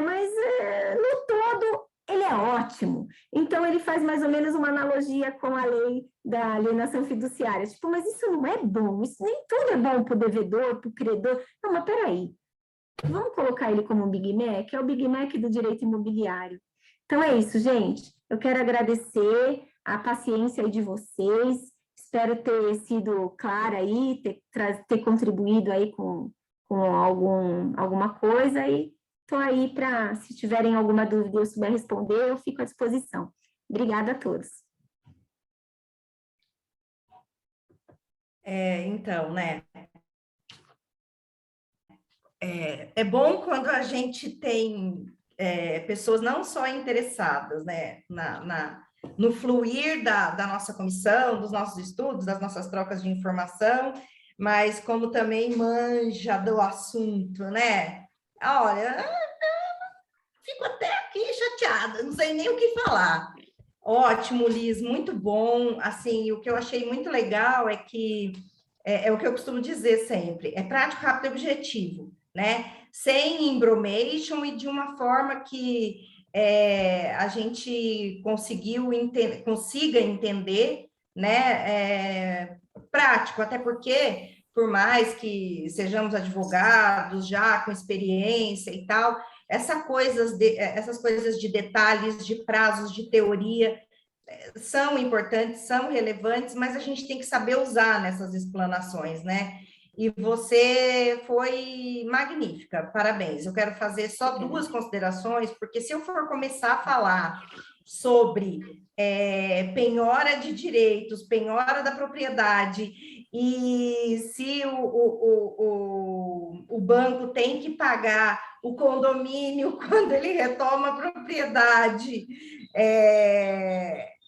[SPEAKER 2] Mas no todo ele é ótimo. Então, ele faz mais ou menos uma analogia com a lei da alienação fiduciária. Tipo, mas isso não é bom, isso nem tudo é bom para o devedor, para o credor. Não, mas peraí, vamos colocar ele como um Big Mac? É o Big Mac do direito imobiliário. Então, é isso, gente. Eu quero agradecer a paciência aí de vocês. Espero ter sido clara aí, ter contribuído aí com alguma coisa e estou aí para, se tiverem alguma dúvida e eu souber responder, eu fico à disposição. Obrigada a todos.
[SPEAKER 1] Então, né? É bom quando a gente tem pessoas não só interessadas, né, no fluir da nossa comissão, dos nossos estudos, das nossas trocas de informação, mas como também manja do assunto, né? Olha, fico até aqui chateada, não sei nem o que falar. Ótimo, Liz, muito bom. Assim, o que eu achei muito legal é que é o que eu costumo dizer sempre, é prático, rápido e objetivo, né? Sem embromation e de uma forma que a gente consiga entender, né? Prático, até porque, por mais que sejamos advogados já com experiência e tal, essas coisas de detalhes, de prazos, de teoria, são importantes, são relevantes, mas a gente tem que saber usar nessas explanações, né? E você foi magnífica, parabéns. Eu quero fazer só duas considerações, porque se eu for começar a falar sobre penhora de direitos, penhora da propriedade, e se o banco tem que pagar o condomínio quando ele retoma a propriedade,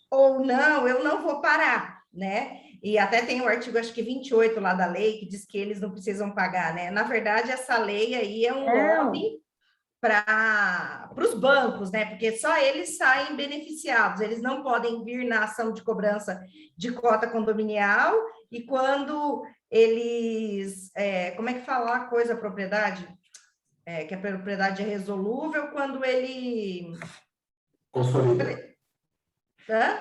[SPEAKER 1] ou não, eu não vou parar, né? E até tem o artigo, acho que 28 lá da lei, que diz que eles não precisam pagar, né? Na verdade, essa lei aí é um lobby para os bancos, né? Porque só eles saem beneficiados, eles não podem vir na ação de cobrança de cota condominial, e quando eles, como é que fala a coisa, a propriedade? Que a propriedade é resolúvel, quando ele...
[SPEAKER 4] Consolida.
[SPEAKER 1] Hã?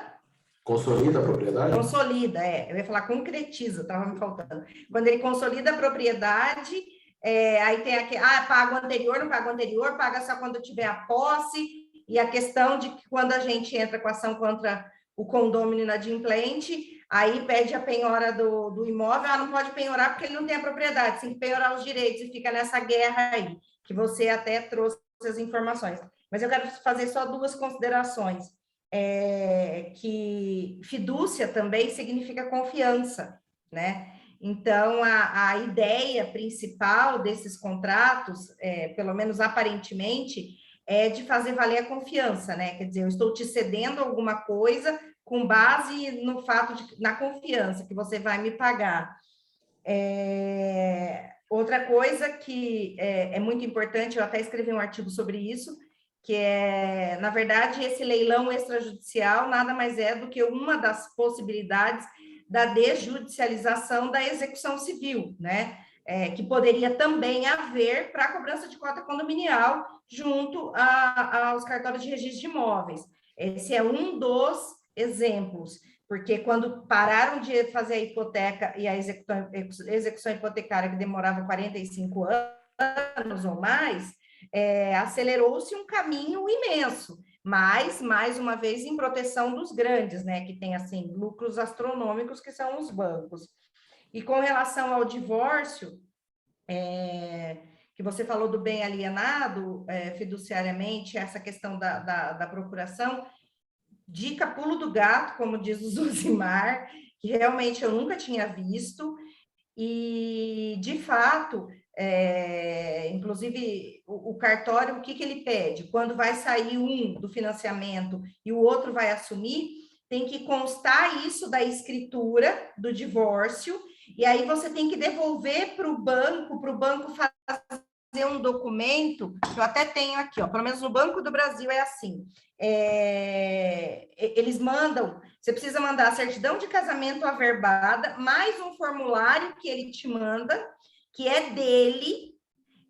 [SPEAKER 4] Consolida a propriedade?
[SPEAKER 1] Consolida, eu ia falar concretiza, estava me faltando. Quando ele consolida a propriedade, aí tem aqui, paga o anterior, não paga o anterior, paga só quando tiver a posse, e a questão de que quando a gente entra com ação contra o condômino inadimplente, aí pede a penhora do imóvel, não pode penhorar porque ele não tem a propriedade, tem que penhorar os direitos, e fica nessa guerra aí, que você até trouxe as informações. Mas eu quero fazer só duas considerações. Que fidúcia também significa confiança, né? Então, a ideia principal desses contratos, pelo menos aparentemente, é de fazer valer a confiança, né? Quer dizer, eu estou te cedendo alguma coisa com base no fato na confiança que você vai me pagar. Outra coisa que é muito importante, eu até escrevi um artigo sobre isso, que na verdade, esse leilão extrajudicial nada mais é do que uma das possibilidades da desjudicialização da execução civil, né? Que poderia também haver para a cobrança de cota condominial junto aos cartórios de registro de imóveis. Esse é um dos exemplos, porque quando pararam de fazer a hipoteca e a execução hipotecária, que demorava 45 anos ou mais, acelerou-se um caminho imenso, mas, mais uma vez, em proteção dos grandes, né, que tem, assim, lucros astronômicos, que são os bancos. E com relação ao divórcio, que você falou do bem alienado, fiduciariamente, essa questão da procuração, dica pulo do gato, como diz o Zuzimar, que realmente eu nunca tinha visto, e, de fato, inclusive, o cartório, o que ele pede? Quando vai sair um do financiamento e o outro vai assumir, tem que constar isso da escritura do divórcio, e aí você tem que devolver para o banco fazer um documento, que eu até tenho aqui, pelo menos no Banco do Brasil é assim, eles mandam, você precisa mandar a certidão de casamento averbada, mais um formulário que ele te manda, que é dele,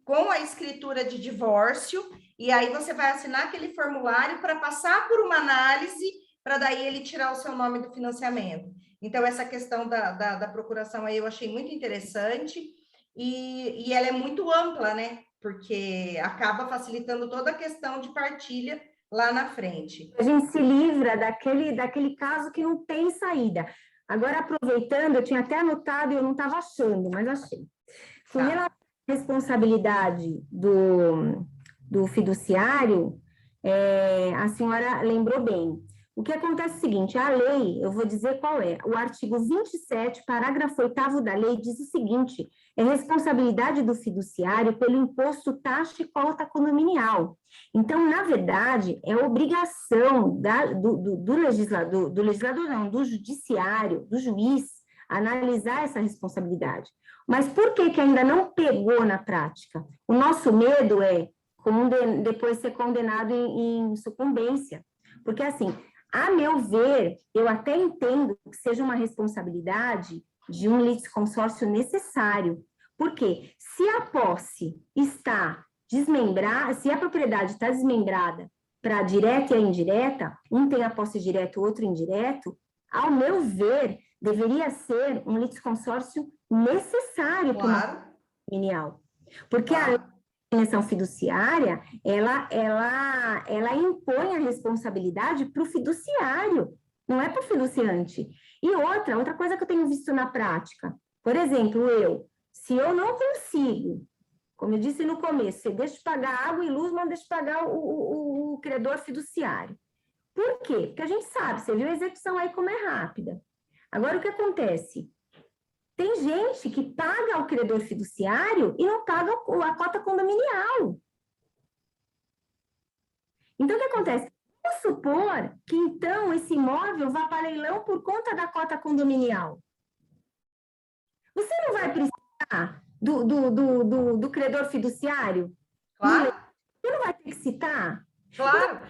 [SPEAKER 1] com a escritura de divórcio, e aí você vai assinar aquele formulário para passar por uma análise, para daí ele tirar o seu nome do financiamento. Então, essa questão da procuração aí eu achei muito interessante, e ela é muito ampla, né? Porque acaba facilitando toda a questão de partilha lá na frente.
[SPEAKER 2] A gente se livra daquele caso que não tem saída. Agora, aproveitando, eu tinha até anotado e eu não estava achando, mas achei. Com relação à responsabilidade do fiduciário, a senhora lembrou bem. O que acontece é o seguinte, a lei, eu vou dizer qual é, o artigo 27, parágrafo 8º da lei, diz o seguinte, é responsabilidade do fiduciário pelo imposto, taxa e cota condominial. Então, na verdade, é obrigação do legislador, não, do judiciário, do juiz, analisar essa responsabilidade. Mas por que ainda não pegou na prática? O nosso medo é depois ser condenado em sucumbência. Porque, assim, A meu ver, eu até entendo que seja uma responsabilidade de um litisconsórcio necessário. Por quê? Se a posse está desmembrada, se a propriedade está desmembrada para direta e indireta, um tem a posse direta, o outro indireto, ao meu ver, deveria ser um litisconsórcio necessário para uma
[SPEAKER 1] Claro,
[SPEAKER 2] condominial. Porque a
[SPEAKER 1] claro.
[SPEAKER 2] alienação fiduciária, ela impõe a responsabilidade para o fiduciário, não é para o fiduciante. E outra coisa que eu tenho visto na prática, por exemplo, se eu não consigo, como eu disse no começo, você deixa de pagar água e luz, mas deixa de pagar o credor fiduciário. Por quê? Porque a gente sabe, você viu a execução aí como é rápida. Agora, o que acontece? Tem gente que paga o credor fiduciário e não paga a cota condominial. Então, o que acontece? Vamos supor que, então, esse imóvel vá para leilão por conta da cota condominial. Você não vai precisar do credor fiduciário?
[SPEAKER 1] Claro,
[SPEAKER 2] Você não vai ter que citar?
[SPEAKER 1] claro.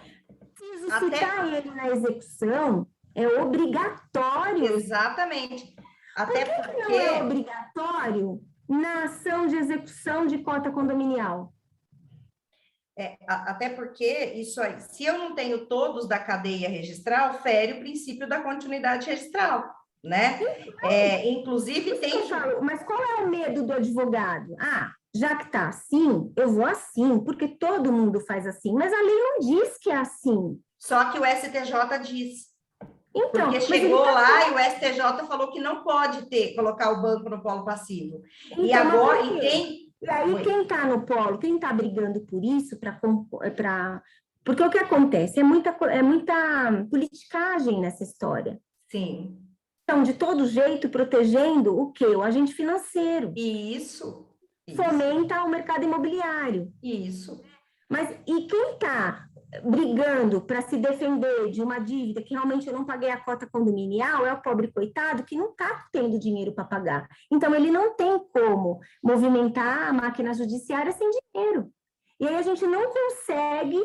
[SPEAKER 2] Preciso
[SPEAKER 1] Até-
[SPEAKER 2] citar ele na execução? É obrigatório.
[SPEAKER 1] Exatamente. Até
[SPEAKER 2] Não é
[SPEAKER 1] porque,
[SPEAKER 2] obrigatório na ação de execução de cota condominial.
[SPEAKER 1] até porque isso aí, se eu não tenho todos da cadeia registral, fere o princípio da continuidade registral, né? Inclusive tem.
[SPEAKER 2] Mas qual é o medo do advogado? Ah, já que está assim, eu vou assim, porque todo mundo faz assim. Mas a lei não diz que é assim.
[SPEAKER 1] Só que o STJ diz.
[SPEAKER 2] Então,
[SPEAKER 1] Porque chegou lá e o STJ falou que não pode colocar o banco no polo passivo.
[SPEAKER 2] Então,
[SPEAKER 1] E agora, e tem.
[SPEAKER 2] E aí, quem está no polo, quem está brigando por isso, porque o que acontece? É muita politicagem nessa história.
[SPEAKER 1] Sim.
[SPEAKER 2] Então, de todo jeito, protegendo o quê? O agente financeiro.
[SPEAKER 1] Isso.
[SPEAKER 2] Fomenta o mercado imobiliário.
[SPEAKER 1] Isso.
[SPEAKER 2] Mas e quem está brigando para se defender de uma dívida que realmente eu não paguei a cota condominial é o pobre coitado que não está tendo dinheiro para pagar. Então, ele não tem como movimentar a máquina judiciária sem dinheiro. E aí a gente não consegue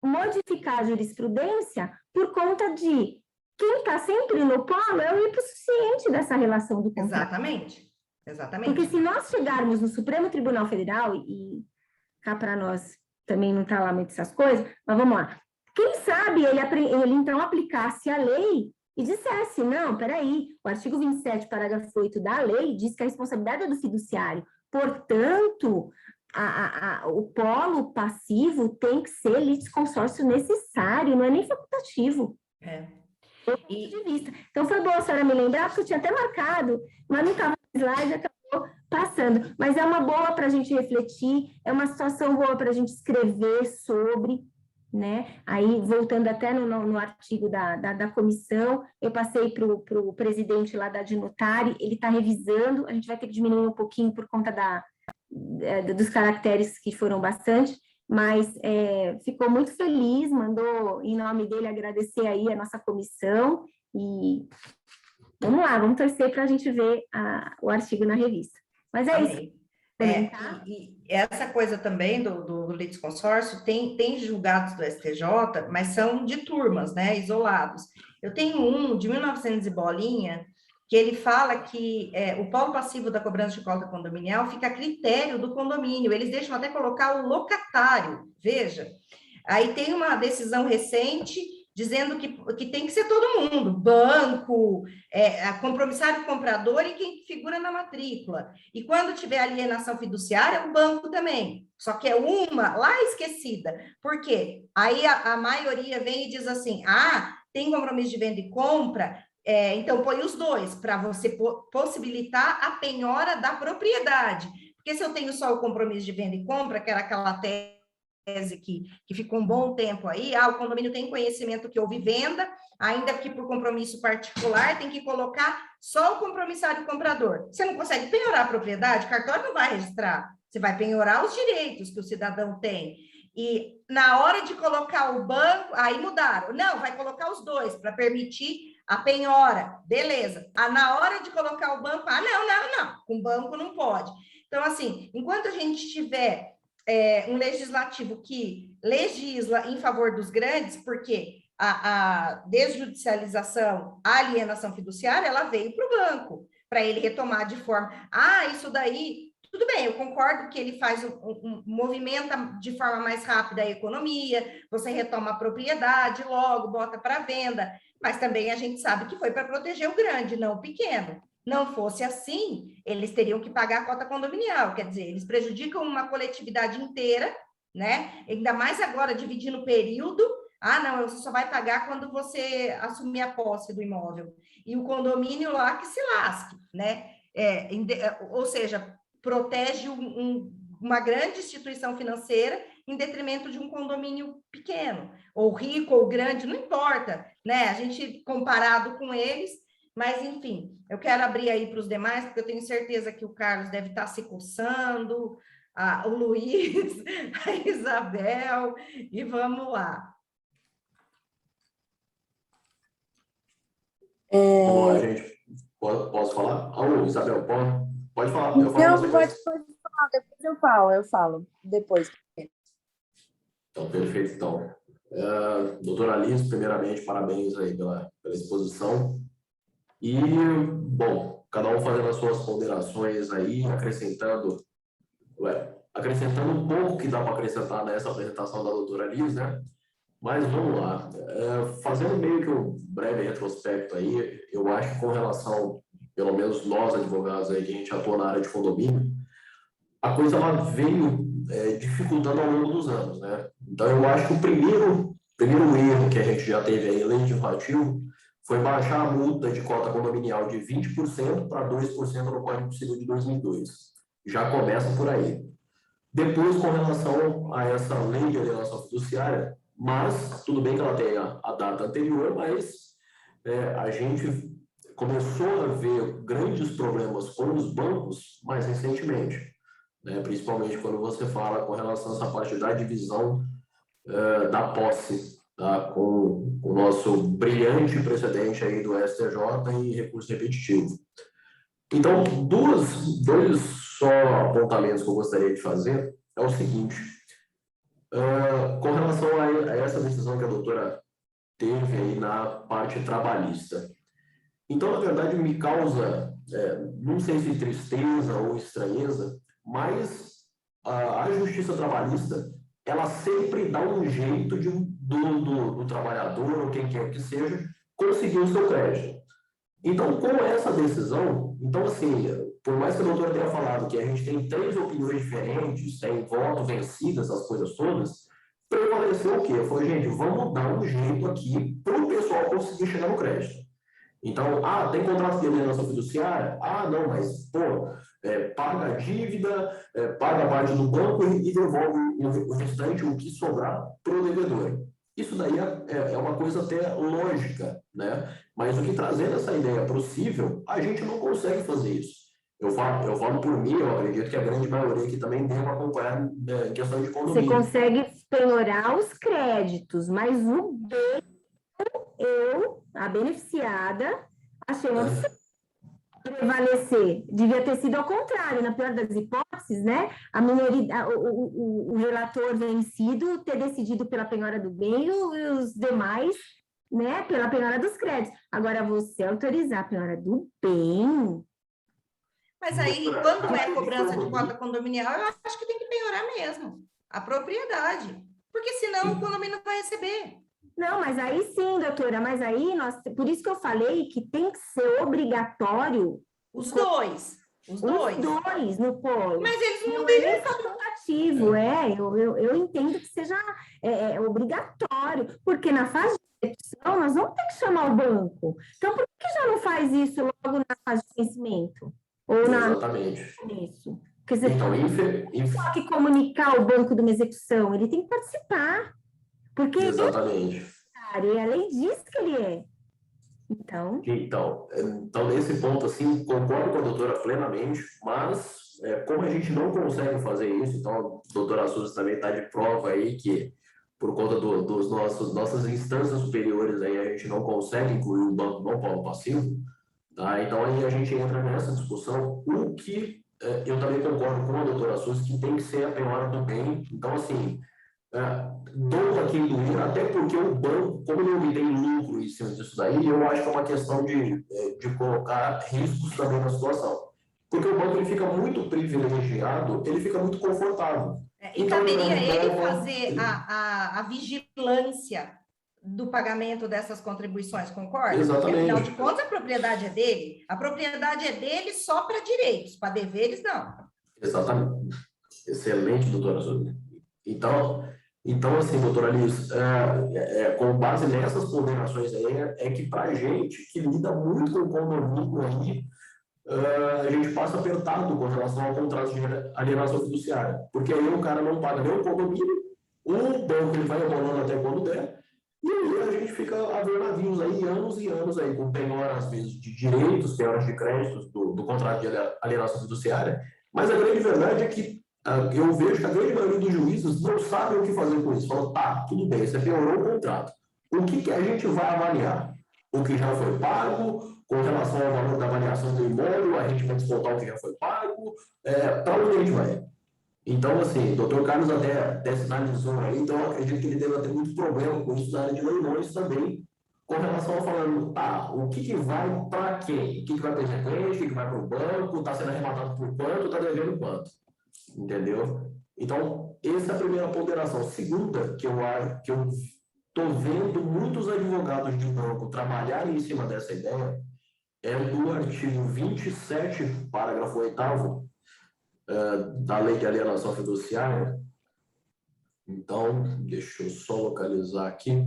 [SPEAKER 2] modificar a jurisprudência por conta de quem está sempre no polo é o hipossuficiente dessa relação do contrato.
[SPEAKER 1] Exatamente. Exatamente.
[SPEAKER 2] Porque se nós chegarmos no Supremo Tribunal Federal, e cá para nós também não está lá muito essas coisas, mas vamos lá. Quem sabe ele então aplicasse a lei e dissesse, não, peraí, o artigo 27, parágrafo 8 da lei diz que a responsabilidade é do fiduciário. Portanto, o polo passivo tem que ser litisconsórcio necessário, não é nem facultativo. Do ponto de vista. Então, foi bom a senhora me lembrar, porque eu tinha até marcado, mas não estava no slide, acabou passando. Mas é uma boa para a gente refletir, é uma situação boa para a gente escrever sobre, né? Aí, voltando até no artigo da comissão, eu passei para o presidente lá da Dinotari, ele está revisando, a gente vai ter que diminuir um pouquinho por conta dos caracteres que foram bastante, mas ficou muito feliz, mandou em nome dele agradecer aí a nossa comissão e vamos lá, vamos torcer para a gente ver o artigo na revista. Mas é isso.
[SPEAKER 1] E essa coisa também do litisconsórcio tem julgados do STJ, mas são de turmas, né, isolados. Eu tenho um de 1900 e bolinha, que ele fala que o polo passivo da cobrança de cota condominial fica a critério do condomínio, eles deixam até colocar o locatário, veja. Aí tem uma decisão recente dizendo que tem que ser todo mundo, banco, compromissário comprador e quem figura na matrícula. E quando tiver alienação fiduciária, o banco também. Só que é uma lá esquecida. Por quê? Aí a maioria vem e diz assim, tem compromisso de venda e compra, então põe os dois, para você possibilitar a penhora da propriedade. Porque se eu tenho só o compromisso de venda e compra, que era aquela tese que ficou um bom tempo aí, o condomínio tem conhecimento que houve venda, ainda que por compromisso particular, tem que colocar só o compromissário comprador. Você não consegue penhorar a propriedade, o cartório não vai registrar, você vai penhorar os direitos que o cidadão tem. E na hora de colocar o banco, aí mudaram. Não, vai colocar os dois para permitir a penhora. Beleza. Na hora de colocar o banco, não, com banco não pode. Então, assim, enquanto a gente tiver um legislativo que legisla em favor dos grandes, porque a desjudicialização, a alienação fiduciária, ela veio para o banco, para ele retomar de forma... isso daí... Tudo bem, eu concordo que ele faz movimenta de forma mais rápida a economia, você retoma a propriedade logo, bota para venda, mas também a gente sabe que foi para proteger o grande, não o pequeno. Não fosse assim, eles teriam que pagar a cota condominial, quer dizer, eles prejudicam uma coletividade inteira, né? Ainda mais agora dividindo o período. Não, você só vai pagar quando você assumir a posse do imóvel. E o condomínio lá que se lasque, né? Ou seja, protege uma grande instituição financeira em detrimento de um condomínio pequeno, ou rico ou grande, não importa, né? A gente comparado com eles, mas enfim, eu quero abrir aí para os demais, porque eu tenho certeza que o Carlos deve estar se coçando, o Luiz, a Isabel, e vamos lá.
[SPEAKER 4] Vamos lá, gente. Posso falar? Isabel, pode falar. Eu falo
[SPEAKER 5] Não, pode falar, depois eu falo, depois.
[SPEAKER 4] Então, perfeito. Então, doutora Alice, primeiramente, parabéns aí pela exposição. E, bom, cada um fazendo as suas ponderações aí, acrescentando um pouco que dá para acrescentar nessa apresentação da doutora Alice, né? Mas vamos lá. Fazendo meio que um breve retrospecto aí, eu acho que com relação, pelo menos nós advogados aí, que a gente atua na área de condomínio, a coisa ela veio dificultando ao longo dos anos, né? Então, eu acho que o primeiro erro que a gente já teve aí, legislativo, foi baixar a multa de cota condominial de 20% para 2% no Código Civil de 2002. Já começa por aí. Depois, com relação a essa lei de alienação fiduciária, mas tudo bem que ela tenha a data anterior, mas a gente começou a ver grandes problemas com os bancos mais recentemente, né? Principalmente quando você fala com relação a essa parte da divisão da posse, tá? Com o nosso brilhante precedente aí do STJ em recurso repetitivo. Então, dois só apontamentos que eu gostaria de fazer é o seguinte: com relação a essa decisão que a doutora teve aí na parte trabalhista. Então, na verdade, me causa, não sei se tristeza ou estranheza, mas a justiça trabalhista, ela sempre dá um jeito do trabalhador, ou quem quer que seja, conseguir o seu crédito. Então, com essa decisão, então, assim, por mais que a doutora tenha falado que a gente tem 3 opiniões diferentes, tem voto vencido, essas coisas todas, prevaleceu o quê? Foi, gente, vamos dar um jeito aqui para o pessoal conseguir chegar no crédito. Então, tem contrato de alienação fiduciária? Não, mas, paga a dívida, paga a parte do banco e devolve o restante, o que sobrar, para o devedor. Isso daí é uma coisa até lógica, né? Mas o que trazendo essa ideia possível, a gente não consegue fazer isso. Eu falo por mim, eu acredito que a grande maioria aqui também deve acompanhar em questão de condomínio.
[SPEAKER 2] Você consegue penhorar os créditos, mas a beneficiada, achei um absurdo prevalecer. Devia ter sido ao contrário, na pior das hipóteses, né? A minoria, o relator vencido ter decidido pela penhora do bem e os demais, né, pela penhora dos créditos. Agora, você autorizar a penhora do bem...
[SPEAKER 1] Mas aí, quando é cobrança de cota condominial, eu acho que tem que penhorar mesmo a propriedade, porque senão o condomínio não vai receber.
[SPEAKER 2] Não, mas aí sim, doutora, mas aí por isso que eu falei que tem que ser obrigatório
[SPEAKER 1] os dois
[SPEAKER 2] no polo.
[SPEAKER 1] Mas eles não
[SPEAKER 2] é facultativo, eu entendo que seja obrigatório, porque na fase de execução nós vamos ter que chamar o banco. Então, por que já não faz isso logo na fase de vencimento?
[SPEAKER 4] Exatamente.
[SPEAKER 2] Isso. Quer dizer,
[SPEAKER 4] então,
[SPEAKER 2] só que comunicar o banco de uma execução, ele tem que participar. Porque
[SPEAKER 4] exatamente.
[SPEAKER 2] E a lei diz que ele é. Então,
[SPEAKER 4] nesse ponto, assim, concordo com a doutora plenamente, mas como a gente não consegue fazer isso, então a doutora Suzy também está de prova aí que, por conta dos nossas instâncias superiores, aí, a gente não consegue incluir o banco no polo passivo, tá? Então aí a gente entra nessa discussão, o que eu também concordo com a doutora Suzy, que tem que ser a penhora do bem. Então, assim, doa quem doer, até porque o banco, como não me tem lucro em cima disso daí, eu acho que é uma questão de colocar riscos também na situação. Porque o banco ele fica muito privilegiado, ele fica muito confortável.
[SPEAKER 1] E
[SPEAKER 4] Então,
[SPEAKER 1] caberia ele
[SPEAKER 4] não-
[SPEAKER 1] fazer a vigilância do pagamento dessas contribuições, concorda? Porque, afinal de
[SPEAKER 4] Exatamente.
[SPEAKER 1] contas, a propriedade é dele. A propriedade é dele só para direitos, para deveres, não.
[SPEAKER 4] Exatamente. Excelente, doutora Sônia. Então, assim, doutora Liz, com base nessas ponderações aí, é que para a gente que lida muito com o condomínio aí, a gente passa apertado com relação ao contrato de alienação fiduciária. Porque aí o cara não paga nem o condomínio, o banco ele vai enrolando até quando der, e aí a gente fica a ver navios aí, anos e anos aí, com penhora, às vezes, de direitos, penhoras de créditos do contrato de alienação fiduciária. Mas a grande verdade é que eu vejo que a grande maioria dos juízes não sabem o que fazer com isso. Falam, tá, tudo bem, você piorou o contrato. O que a gente vai avaliar? O que já foi pago, com relação ao valor da avaliação do imóvel, a gente vai descontar o que já foi pago, para onde a gente vai? Então, assim, o doutor Carlos até sinalizou aí, então eu acredito que ele deve ter muito problema com isso na área de leilões também, com relação a falando, tá, o que vai para quem? O que vai para o exequente, o que vai para o banco, está sendo arrematado por quanto, está devendo quanto? Entendeu? Então, essa é a primeira ponderação. Segunda, que eu estou vendo muitos advogados de banco trabalharem em cima dessa ideia, é do artigo 27, parágrafo 8º, da Lei de Alienação Fiduciária. Então, deixa eu só localizar aqui.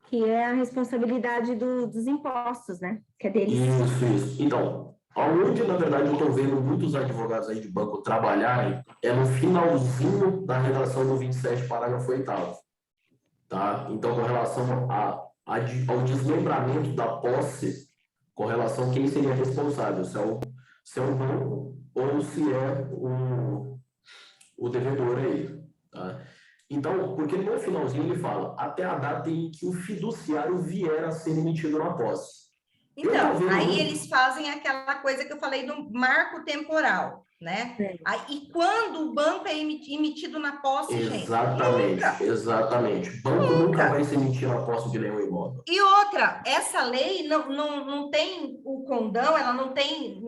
[SPEAKER 2] Que é a responsabilidade dos impostos, né? Que é deles.
[SPEAKER 4] Isso. Então, aonde, na verdade, eu estou vendo muitos advogados aí de banco trabalharem é no finalzinho da redação do 27, parágrafo 8º. Tá? Então, com relação ao desmembramento da posse, com relação a quem seria responsável, se é o banco ou se é o devedor aí. Tá? Então, porque no finalzinho ele fala, até a data em que o fiduciário vier a ser emitido na posse.
[SPEAKER 1] Então, aí eles fazem aquela coisa que eu falei do marco temporal, né? E quando o banco é emitido na posse,
[SPEAKER 4] exatamente,
[SPEAKER 1] gente?
[SPEAKER 4] Exatamente. O banco nunca vai se emitir na posse de nenhum imóvel.
[SPEAKER 1] E outra, essa lei não tem o condão, ela não tem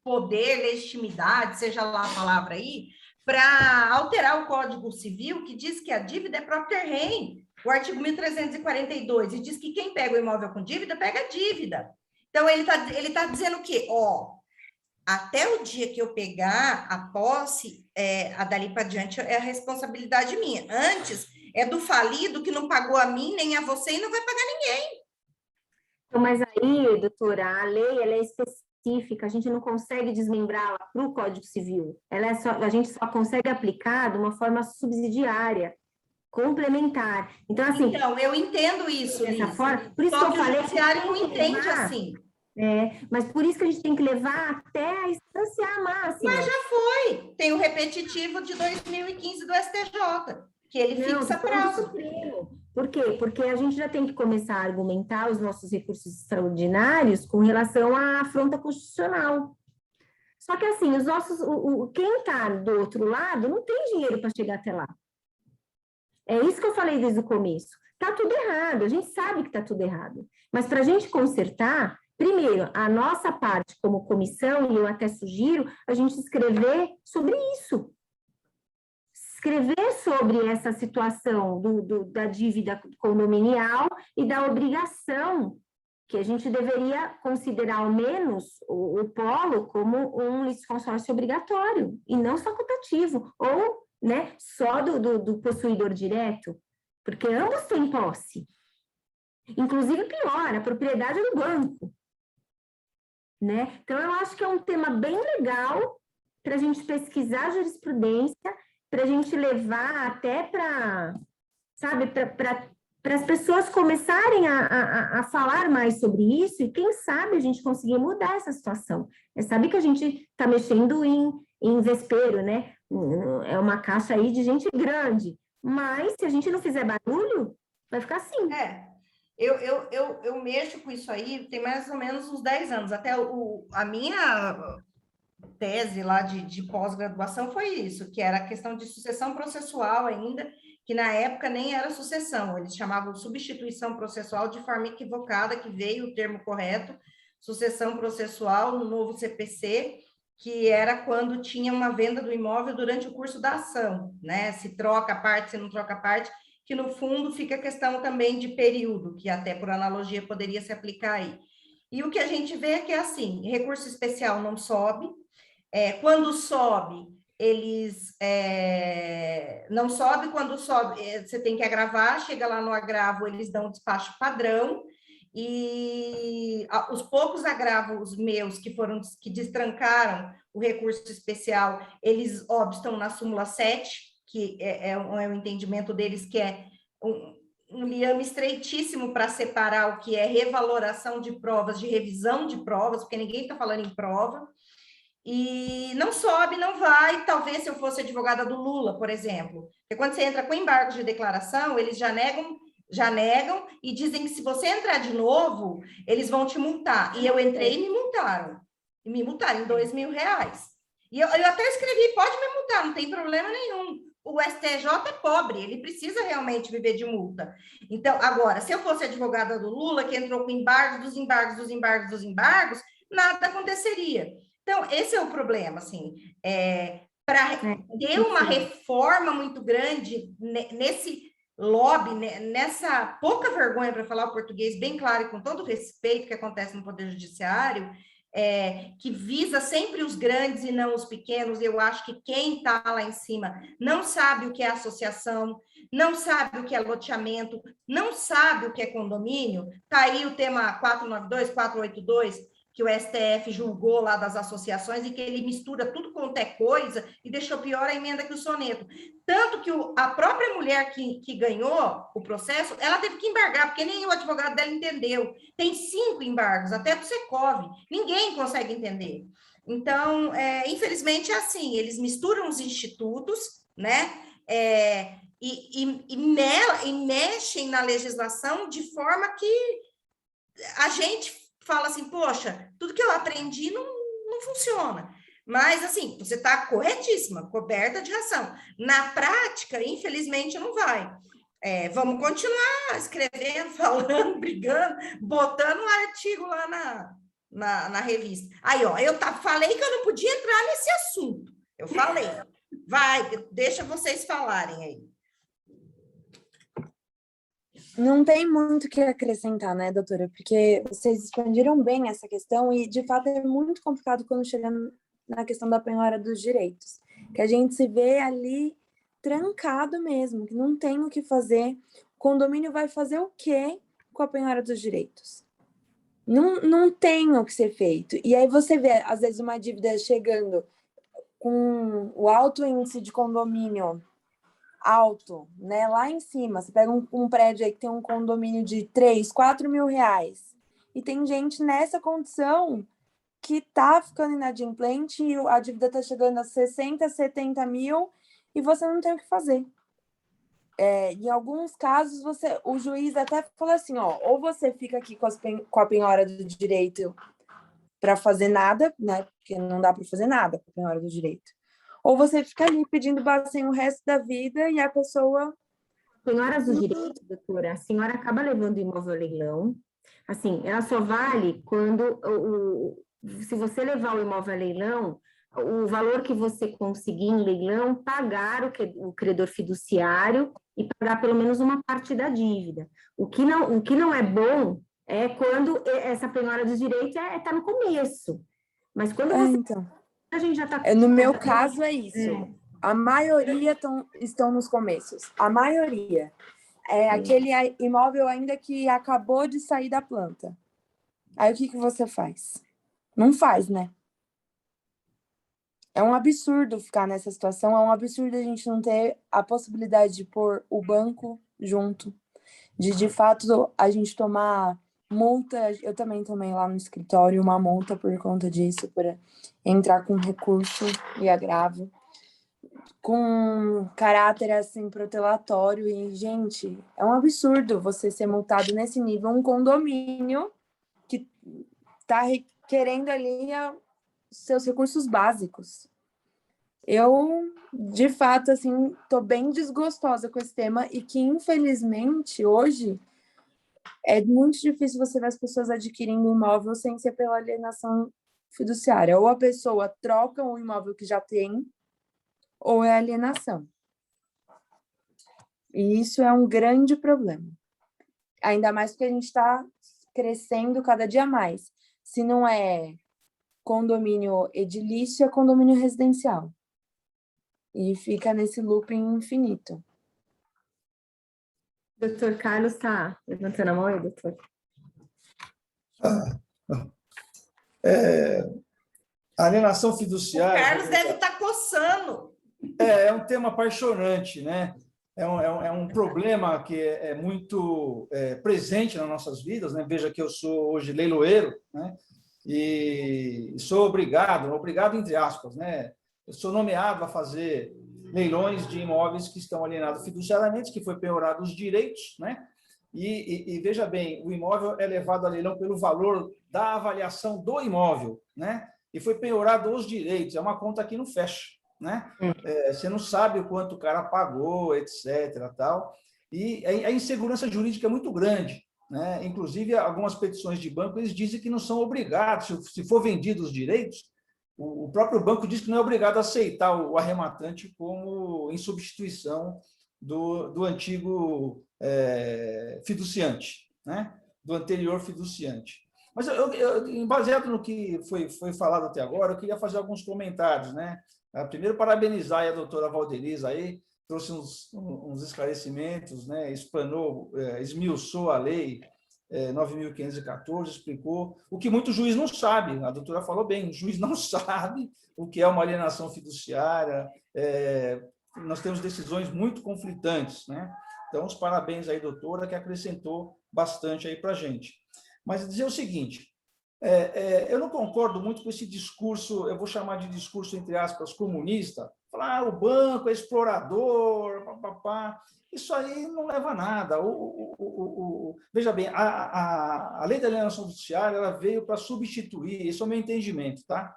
[SPEAKER 1] poder, legitimidade, seja lá a palavra aí, para alterar o Código Civil, que diz que a dívida é próprio terreno. O artigo 1342, e diz que quem pega o imóvel com dívida, pega a dívida. Então, ele tá dizendo o quê? Até o dia que eu pegar a posse, a dali para diante é a responsabilidade minha. Antes, é do falido que não pagou a mim, nem a você, e não vai pagar ninguém.
[SPEAKER 2] Então, mas aí, doutora, a lei ela é específica, a gente não consegue desmembrá-la para o Código Civil. A gente só consegue aplicar de uma forma subsidiária, complementar. Então, assim...
[SPEAKER 1] Então, eu entendo isso,
[SPEAKER 2] dessa
[SPEAKER 1] Liz.
[SPEAKER 2] forma, por isso
[SPEAKER 1] só
[SPEAKER 2] que eu falei...
[SPEAKER 1] o judiciário não entende assim.
[SPEAKER 2] Mas por isso que a gente tem que levar até a instância máxima.
[SPEAKER 1] Mas já foi. Tem o repetitivo de 2015 do STJ, que ele fixa prazo.
[SPEAKER 2] Por quê? Porque a gente já tem que começar a argumentar os nossos recursos extraordinários com relação à afronta constitucional. Só que assim, quem está do outro lado não tem dinheiro para chegar até lá. É isso que eu falei desde o começo. Está tudo errado, a gente sabe que está tudo errado. Mas para a gente consertar, primeiro, a nossa parte como comissão, e eu até sugiro, a gente escrever sobre isso. Escrever sobre essa situação da dívida condominial e da obrigação que a gente deveria considerar, ao menos, o polo como um litisconsórcio obrigatório, e não facultativo, ou só do possuidor direto, porque ambos têm posse. Inclusive, pior, a propriedade é do banco. Então, eu acho que é um tema bem legal para a gente pesquisar a jurisprudência, para a gente levar até para as pessoas começarem a falar mais sobre isso, e quem sabe a gente conseguir mudar essa situação. Sabe que a gente está mexendo em vespeiro, né? É uma caixa aí de gente grande, mas se a gente não fizer barulho, vai ficar assim.
[SPEAKER 1] Eu mexo com isso aí tem mais ou menos uns 10 anos, até a minha tese lá de pós-graduação foi isso, que era a questão de sucessão processual ainda, que na época nem era sucessão, eles chamavam substituição processual de forma equivocada, que veio o termo correto, sucessão processual no novo CPC, que era quando tinha uma venda do imóvel durante o curso da ação, né? Se troca parte, se não troca parte, que no fundo fica a questão também de período, que até por analogia poderia se aplicar aí. E o que a gente vê é que, assim, recurso especial não sobe, quando sobe, eles não sobe, quando sobe, você tem que agravar, chega lá no agravo, eles dão um despacho padrão, e os poucos agravos meus que destrancaram o recurso especial, eles obstam na súmula 7, que é o entendimento deles, que é um liame estreitíssimo para separar o que é revaloração de provas, de revisão de provas, porque ninguém está falando em prova, e não sobe, não vai. Talvez se eu fosse advogada do Lula, por exemplo, porque quando você entra com embargos de declaração, eles já negam e dizem que se você entrar de novo, eles vão te multar. E eu entrei e me multaram. E me multaram em R$2.000. E eu até escrevi, pode me multar, não tem problema nenhum. O STJ é pobre, ele precisa realmente viver de multa. Então, agora, se eu fosse advogada do Lula, que entrou com embargos, dos embargos, nada aconteceria. Então, esse é o problema, assim, para ter uma reforma muito grande nesse lobby, nessa pouca vergonha, para falar o português bem claro e com todo o respeito que acontece no Poder Judiciário, que visa sempre os grandes e não os pequenos. Eu acho que quem está lá em cima não sabe o que é associação, não sabe o que é loteamento, não sabe o que é condomínio. Está aí o tema 492, 482, que o STF julgou lá das associações, e que ele mistura tudo quanto é coisa e deixou pior a emenda que o soneto. Tanto que a própria mulher que ganhou o processo, ela teve que embargar, porque nem o advogado dela entendeu. Tem 5 embargos, até do Secov. Ninguém consegue entender. Então, infelizmente, é assim, eles misturam os institutos, né? E mexem na legislação de forma que a gente fala assim, poxa, tudo que eu aprendi não funciona. Mas, assim, você está corretíssima, coberta de razão. Na prática, infelizmente, não vai. Vamos continuar escrevendo, falando, brigando, botando um artigo lá na revista. Aí, ó, falei que eu não podia entrar nesse assunto. Eu falei. Vai, deixa vocês falarem aí.
[SPEAKER 5] Não tem muito o que acrescentar, né, doutora? Porque vocês expandiram bem essa questão e, de fato, é muito complicado quando chega na questão da penhora dos direitos. Que a gente se vê ali trancado mesmo, que não tem o que fazer. O condomínio vai fazer o quê com a penhora dos direitos? Não tem o que ser feito. E aí você vê, às vezes, uma dívida chegando com o alto índice de condomínio alto, né? Lá em cima, você pega um prédio aí que tem um condomínio de 3, 4 mil reais. E tem gente nessa condição que tá ficando inadimplente e a dívida tá chegando a 60, 70 mil e você não tem o que fazer. Em alguns casos, o juiz até fala assim, ó, ou você fica aqui com a penhora do direito para fazer nada, né? Porque não dá para fazer nada com a penhora do direito. Ou você fica ali pedindo bacen o resto da vida e a pessoa...
[SPEAKER 2] Penhoras do direito, doutora, a senhora acaba levando o imóvel ao leilão. Assim, ela só vale quando... se você levar o imóvel a leilão, o valor que você conseguir em leilão, pagar o credor fiduciário e pagar pelo menos uma parte da dívida. O que não é bom é quando essa penhora dos direitos está no começo. Mas quando você...
[SPEAKER 5] Então...
[SPEAKER 2] A gente já tá...
[SPEAKER 5] No meu caso é isso. A maioria estão nos começos. A maioria. Aquele imóvel ainda que acabou de sair da planta. Aí o que você faz? Não faz, né? É um absurdo ficar nessa situação. É um absurdo a gente não ter a possibilidade de pôr o banco junto. De fato, a gente tomar multa. Eu também tomei lá no escritório uma multa por conta disso, por entrar com recurso e agravo, com caráter assim protelatório. E, gente, é um absurdo você ser multado nesse nível. Um condomínio que tá requerendo ali seus recursos básicos. Eu, de fato, assim, estou bem desgostosa com esse tema e que, infelizmente, hoje é muito difícil você ver as pessoas adquirindo um imóvel sem ser pela alienação fiduciária. Ou a pessoa troca o imóvel que já tem, ou é alienação. E isso é um grande problema. Ainda mais porque a gente está crescendo cada dia mais. Se não é condomínio edilício, é condomínio residencial. E fica nesse looping infinito.
[SPEAKER 2] Doutor Carlos está levantando a mão aí, doutor.
[SPEAKER 6] A alienação
[SPEAKER 1] O
[SPEAKER 6] fiduciária...
[SPEAKER 1] Carlos deve estar coçando.
[SPEAKER 6] É um tema apaixonante, né? É um problema que é muito presente nas nossas vidas, né? Veja que eu sou hoje leiloeiro, né? E sou obrigado entre aspas, né? Eu sou nomeado a fazer leilões de imóveis que estão alienados fiduciariamente, que foi penhorado os direitos, né? E veja bem, o imóvel é levado a leilão pelo valor da avaliação do imóvel, né? E foi penhorado os direitos, é uma conta que não fecha, né? Você não sabe o quanto o cara pagou, etc. Tal. E a insegurança jurídica é muito grande, né? Inclusive, algumas petições de banco, eles dizem que não são obrigados, se for vendido os direitos, o próprio banco diz que não é obrigado a aceitar o arrematante como em substituição do antigo fiduciante, né? Do anterior fiduciante. Mas, baseado no que foi falado até agora, eu queria fazer alguns comentários, né? Primeiro, parabenizar a doutora Valdeliza aí, trouxe uns esclarecimentos, né? Explanou, esmiuçou a lei 9.514, explicou o que muito juiz não sabe. A doutora falou bem, o juiz não sabe o que é uma alienação fiduciária. Nós temos decisões muito conflitantes, né? Então, os parabéns aí, doutora, que acrescentou bastante aí para a gente. Mas dizer o seguinte, eu não concordo muito com esse discurso, eu vou chamar de discurso, entre aspas, comunista, falar o banco é explorador, papapá. Isso aí não leva a nada. Veja bem, a lei da alienação fiduciária ela veio para substituir, esse é o meu entendimento, tá?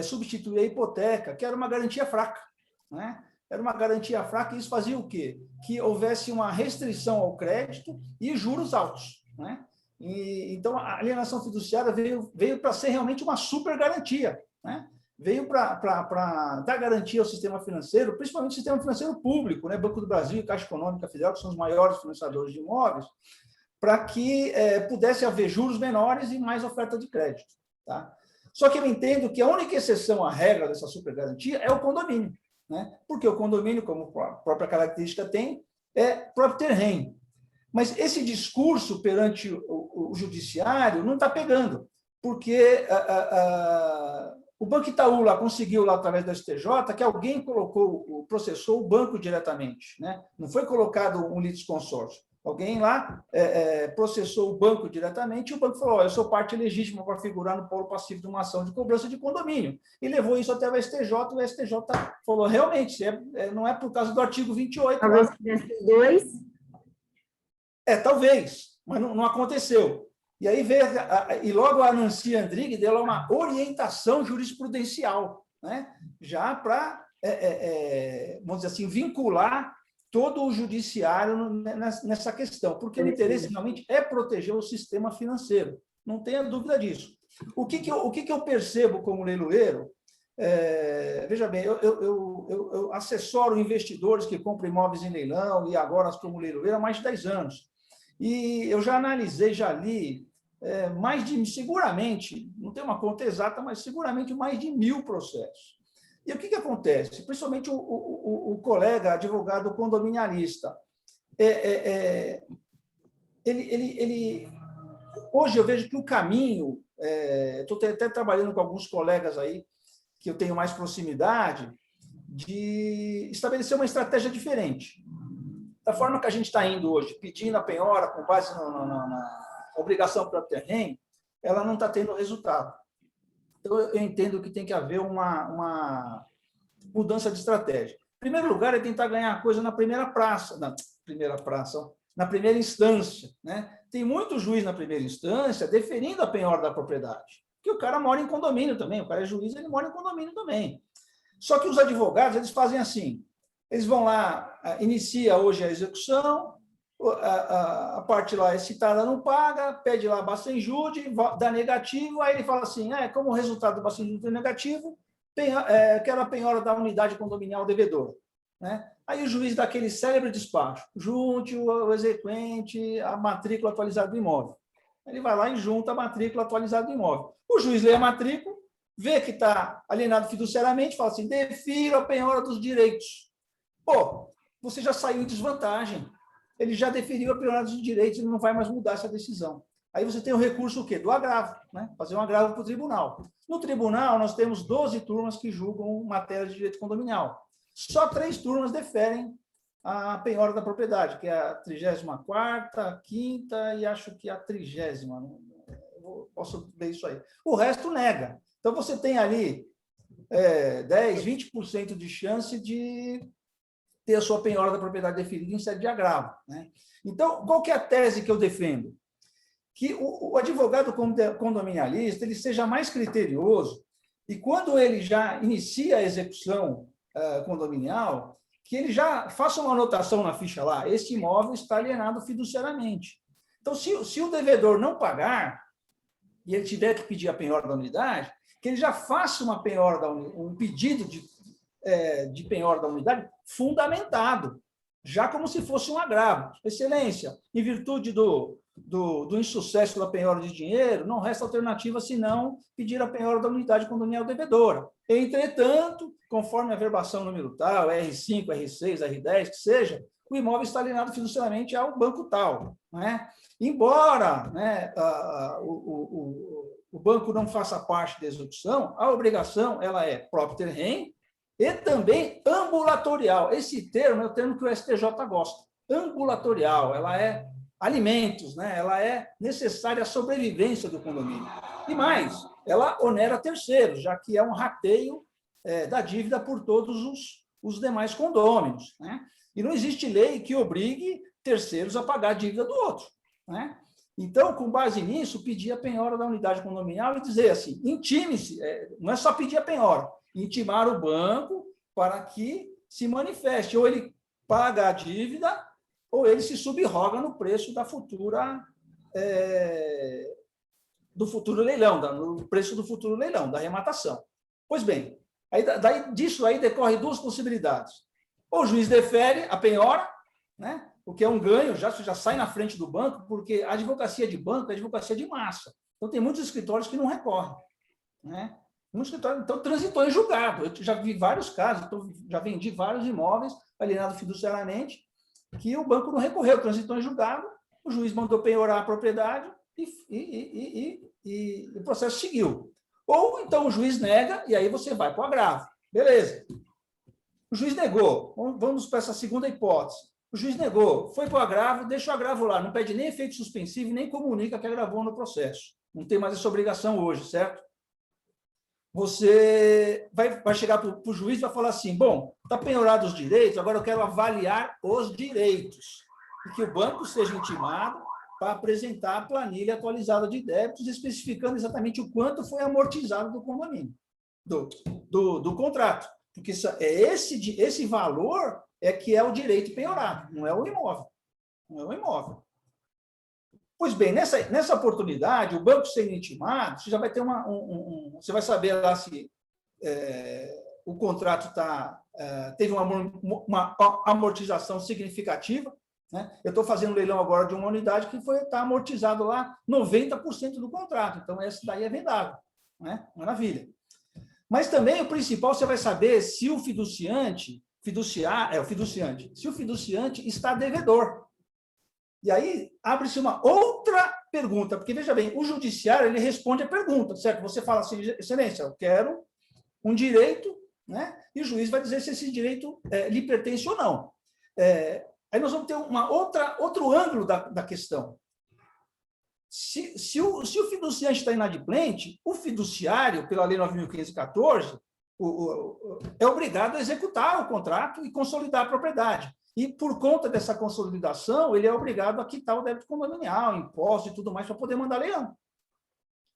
[SPEAKER 6] Substituir a hipoteca, que era uma garantia fraca, né? Era uma garantia fraca e isso fazia o quê? Que houvesse uma restrição ao crédito e juros altos, né? Então, a alienação fiduciária veio para ser realmente uma super garantia, né? Veio para dar garantia ao sistema financeiro, principalmente o sistema financeiro público, né? Banco do Brasil e Caixa Econômica Federal, que são os maiores financiadores de imóveis, para que pudesse haver juros menores e mais oferta de crédito, tá? Só que eu entendo que a única exceção à regra dessa super garantia é o condomínio, né? Porque o condomínio, como a própria característica tem, é próprio terreno. Mas esse discurso perante o judiciário não está pegando, porque o Banco Itaú lá conseguiu, lá através da STJ, que alguém processou o banco diretamente, né? Não foi colocado um litisconsórcio. Alguém lá processou o banco diretamente e o banco falou, eu sou parte legítima para figurar no polo passivo de uma ação de cobrança de condomínio. E levou isso até o STJ, e o STJ falou, realmente, não é por causa do artigo 28.
[SPEAKER 2] Talvez tivesse dois.
[SPEAKER 6] Talvez, mas não aconteceu. E aí veio, e logo a Nancy Andrighi deu uma orientação jurisprudencial, né? Já para, vamos dizer assim, vincular todo o judiciário nessa questão, porque o interesse realmente é proteger o sistema financeiro, não tenha dúvida disso. O que eu percebo como leiloeiro? Veja bem, eu assessoro investidores que compram imóveis em leilão e agora como leiloeiro há mais de 10 anos. E eu já analisei, já li seguramente, não tem uma conta exata, mas seguramente mais de 1.000 processos. E o que acontece? Principalmente o colega advogado condominialista. Hoje eu vejo que o caminho, estou até trabalhando com alguns colegas aí, que eu tenho mais proximidade, de estabelecer uma estratégia diferente. Da forma que a gente está indo hoje, pedindo a penhora com base na obrigação para o terreno, ela não está tendo resultado. Então, eu entendo que tem que haver uma mudança de estratégia. Em primeiro lugar, é tentar ganhar a coisa na primeira instância, né? Tem muito juiz na primeira instância deferindo a penhora da propriedade. porque o cara mora em condomínio também, o cara é juiz, ele mora em condomínio também. Só que os advogados, eles fazem assim, eles vão lá, inicia hoje a execução, a parte lá é citada, não paga, pede lá Bacenjude, dá negativo, aí ele fala assim, como o resultado do Bacenjude é negativo, quero a penhora da unidade condominial devedora. Né? Aí o juiz dá aquele célebre despacho, junte o exequente, a matrícula atualizada do imóvel. Ele vai lá e junta a matrícula atualizada do imóvel. O juiz lê a matrícula, vê que está alienado fiduciariamente, fala assim, defiro a penhora dos direitos. Pô, você já saiu em desvantagem. Ele já deferiu a penhora dos direitos, ele não vai mais mudar essa decisão. Aí você tem o recurso o quê? Do agravo, né? Fazer um agravo para o tribunal. No tribunal, nós temos 12 turmas que julgam matéria de direito condominial. Só 3 turmas deferem a penhora da propriedade, que é a 34ª, a 5ª e acho que a 30ª. Posso ver isso aí. O resto nega. Então, você tem ali 10%, 20% de chance de ter a sua penhora da propriedade deferida em sede de agravo. Né? Então, qual que é a tese que eu defendo? Que o advogado condominialista ele seja mais criterioso e, quando ele já inicia a execução condominial, que ele já faça uma anotação na ficha lá, este imóvel está alienado fiduciariamente. Então, se o devedor não pagar, e ele tiver que pedir a penhora da unidade, que ele já faça uma penhora um pedido de penhora da unidade fundamentado, já como se fosse um agravo. Excelência, em virtude do insucesso da penhora de dinheiro, não resta alternativa senão pedir a penhora da unidade condominial devedora. Entretanto, conforme a verbação número tal, R5, R6, R10, que seja, o imóvel está alienado fiduciariamente ao banco tal. Né? Embora o banco não faça parte da execução, a obrigação ela é propter rem e também ambulatorial. Esse termo é o termo que o STJ gosta. Ambulatorial, ela é alimentos, né? Ela é necessária à sobrevivência do condomínio. E mais, ela onera terceiros, já que é um rateio da dívida por todos os demais condôminos. Né? E não existe lei que obrigue terceiros a pagar a dívida do outro. Né? Então, com base nisso, pedir a penhora da unidade condominial e dizer assim, intime-se, não é só pedir a penhora, intimar o banco para que se manifeste, ou ele paga a dívida, ou ele se subroga no preço da do futuro leilão, no preço do futuro leilão, da arrematação. Pois bem, disso aí decorre 2 possibilidades. Ou o juiz defere a penhora, né? O que é um ganho, já sai na frente do banco, porque a advocacia de banco é advocacia de massa. Então, tem muitos escritórios que não recorrem. Né? Então, transitou em julgado. Eu já vi vários casos, já vendi vários imóveis alienados fiduciariamente, que o banco não recorreu, transitou em julgado, o juiz mandou penhorar a propriedade e o processo seguiu. Ou, então, o juiz nega e aí você vai para o agravo. Beleza. O juiz negou. Vamos para essa segunda hipótese. O juiz negou, foi para o agravo, deixa o agravo lá, não pede nem efeito suspensivo, nem comunica que agravou no processo. Não tem mais essa obrigação hoje, certo? Você vai chegar para o juiz e vai falar assim, bom, está penhorado os direitos, agora eu quero avaliar os direitos. E que o banco seja intimado para apresentar a planilha atualizada de débitos, especificando exatamente o quanto foi amortizado do condomínio, do contrato. Porque esse valor que é o direito penhorado, não é o imóvel. Não é o imóvel. Pois bem, nessa oportunidade, o banco sendo intimado, você já vai ter você vai saber lá se o contrato teve uma amortização significativa. Né? Eu estou fazendo um leilão agora de uma unidade que está amortizado lá 90% do contrato. Então, essa daí é vendável. Né? Maravilha. Mas também o principal, você vai saber se o fiduciante se o fiduciante está devedor. E aí abre-se uma outra pergunta, porque, veja bem, o judiciário ele responde a pergunta, certo? Você fala assim, excelência, eu quero um direito, né? E o juiz vai dizer se esse direito lhe pertence ou não. Aí nós vamos ter outro ângulo da questão. Se o fiduciante está inadimplente, o fiduciário, pela Lei 9.514, é obrigado a executar o contrato e consolidar a propriedade. E, por conta dessa consolidação, ele é obrigado a quitar o débito condominial, imposto e tudo mais, para poder mandar leilão.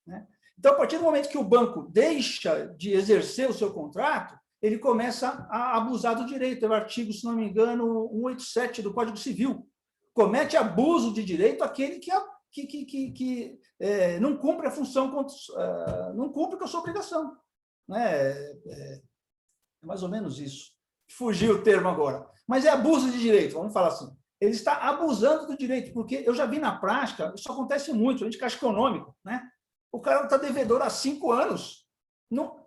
[SPEAKER 6] Né? Então, a partir do momento que o banco deixa de exercer o seu contrato, ele começa a abusar do direito. É o artigo, se não me engano, 187 do Código Civil. Comete abuso de direito aquele que não cumpre a função, não cumpre com a sua obrigação. Né? É mais ou menos isso. Fugiu o termo agora. Mas é abuso de direito, vamos falar assim. Ele está abusando do direito, porque eu já vi na prática, isso acontece muito, a gente Caixa Econômica, né? O cara está devedor há 5 anos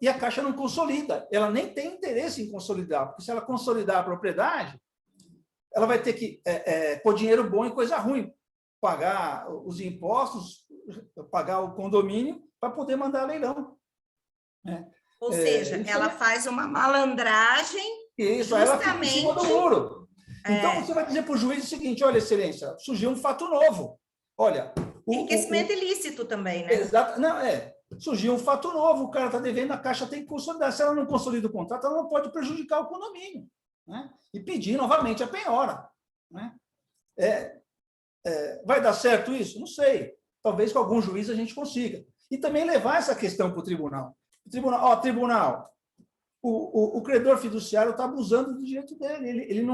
[SPEAKER 6] e a Caixa não consolida. Ela nem tem interesse em consolidar, porque se ela consolidar a propriedade, ela vai ter que pôr dinheiro bom em coisa ruim, pagar os impostos, pagar o condomínio, para poder mandar leilão. Né?
[SPEAKER 1] Ou seja, ela faz uma malandragem.
[SPEAKER 6] Isso, ela fica em cima do muro. Então, você vai dizer para o juiz o seguinte: olha, excelência, surgiu um fato novo. Olha.
[SPEAKER 1] Enriquecimento ilícito também, né?
[SPEAKER 6] Exato. Não, surgiu um fato novo, o cara está devendo, a Caixa tem que consolidar. Se ela não consolida o contrato, ela não pode prejudicar o condomínio. Né? E pedir novamente a penhora. Né? Vai dar certo isso? Não sei. Talvez com algum juiz a gente consiga. E também levar essa questão para o tribunal. Tribunal, o credor fiduciário está abusando do direito dele.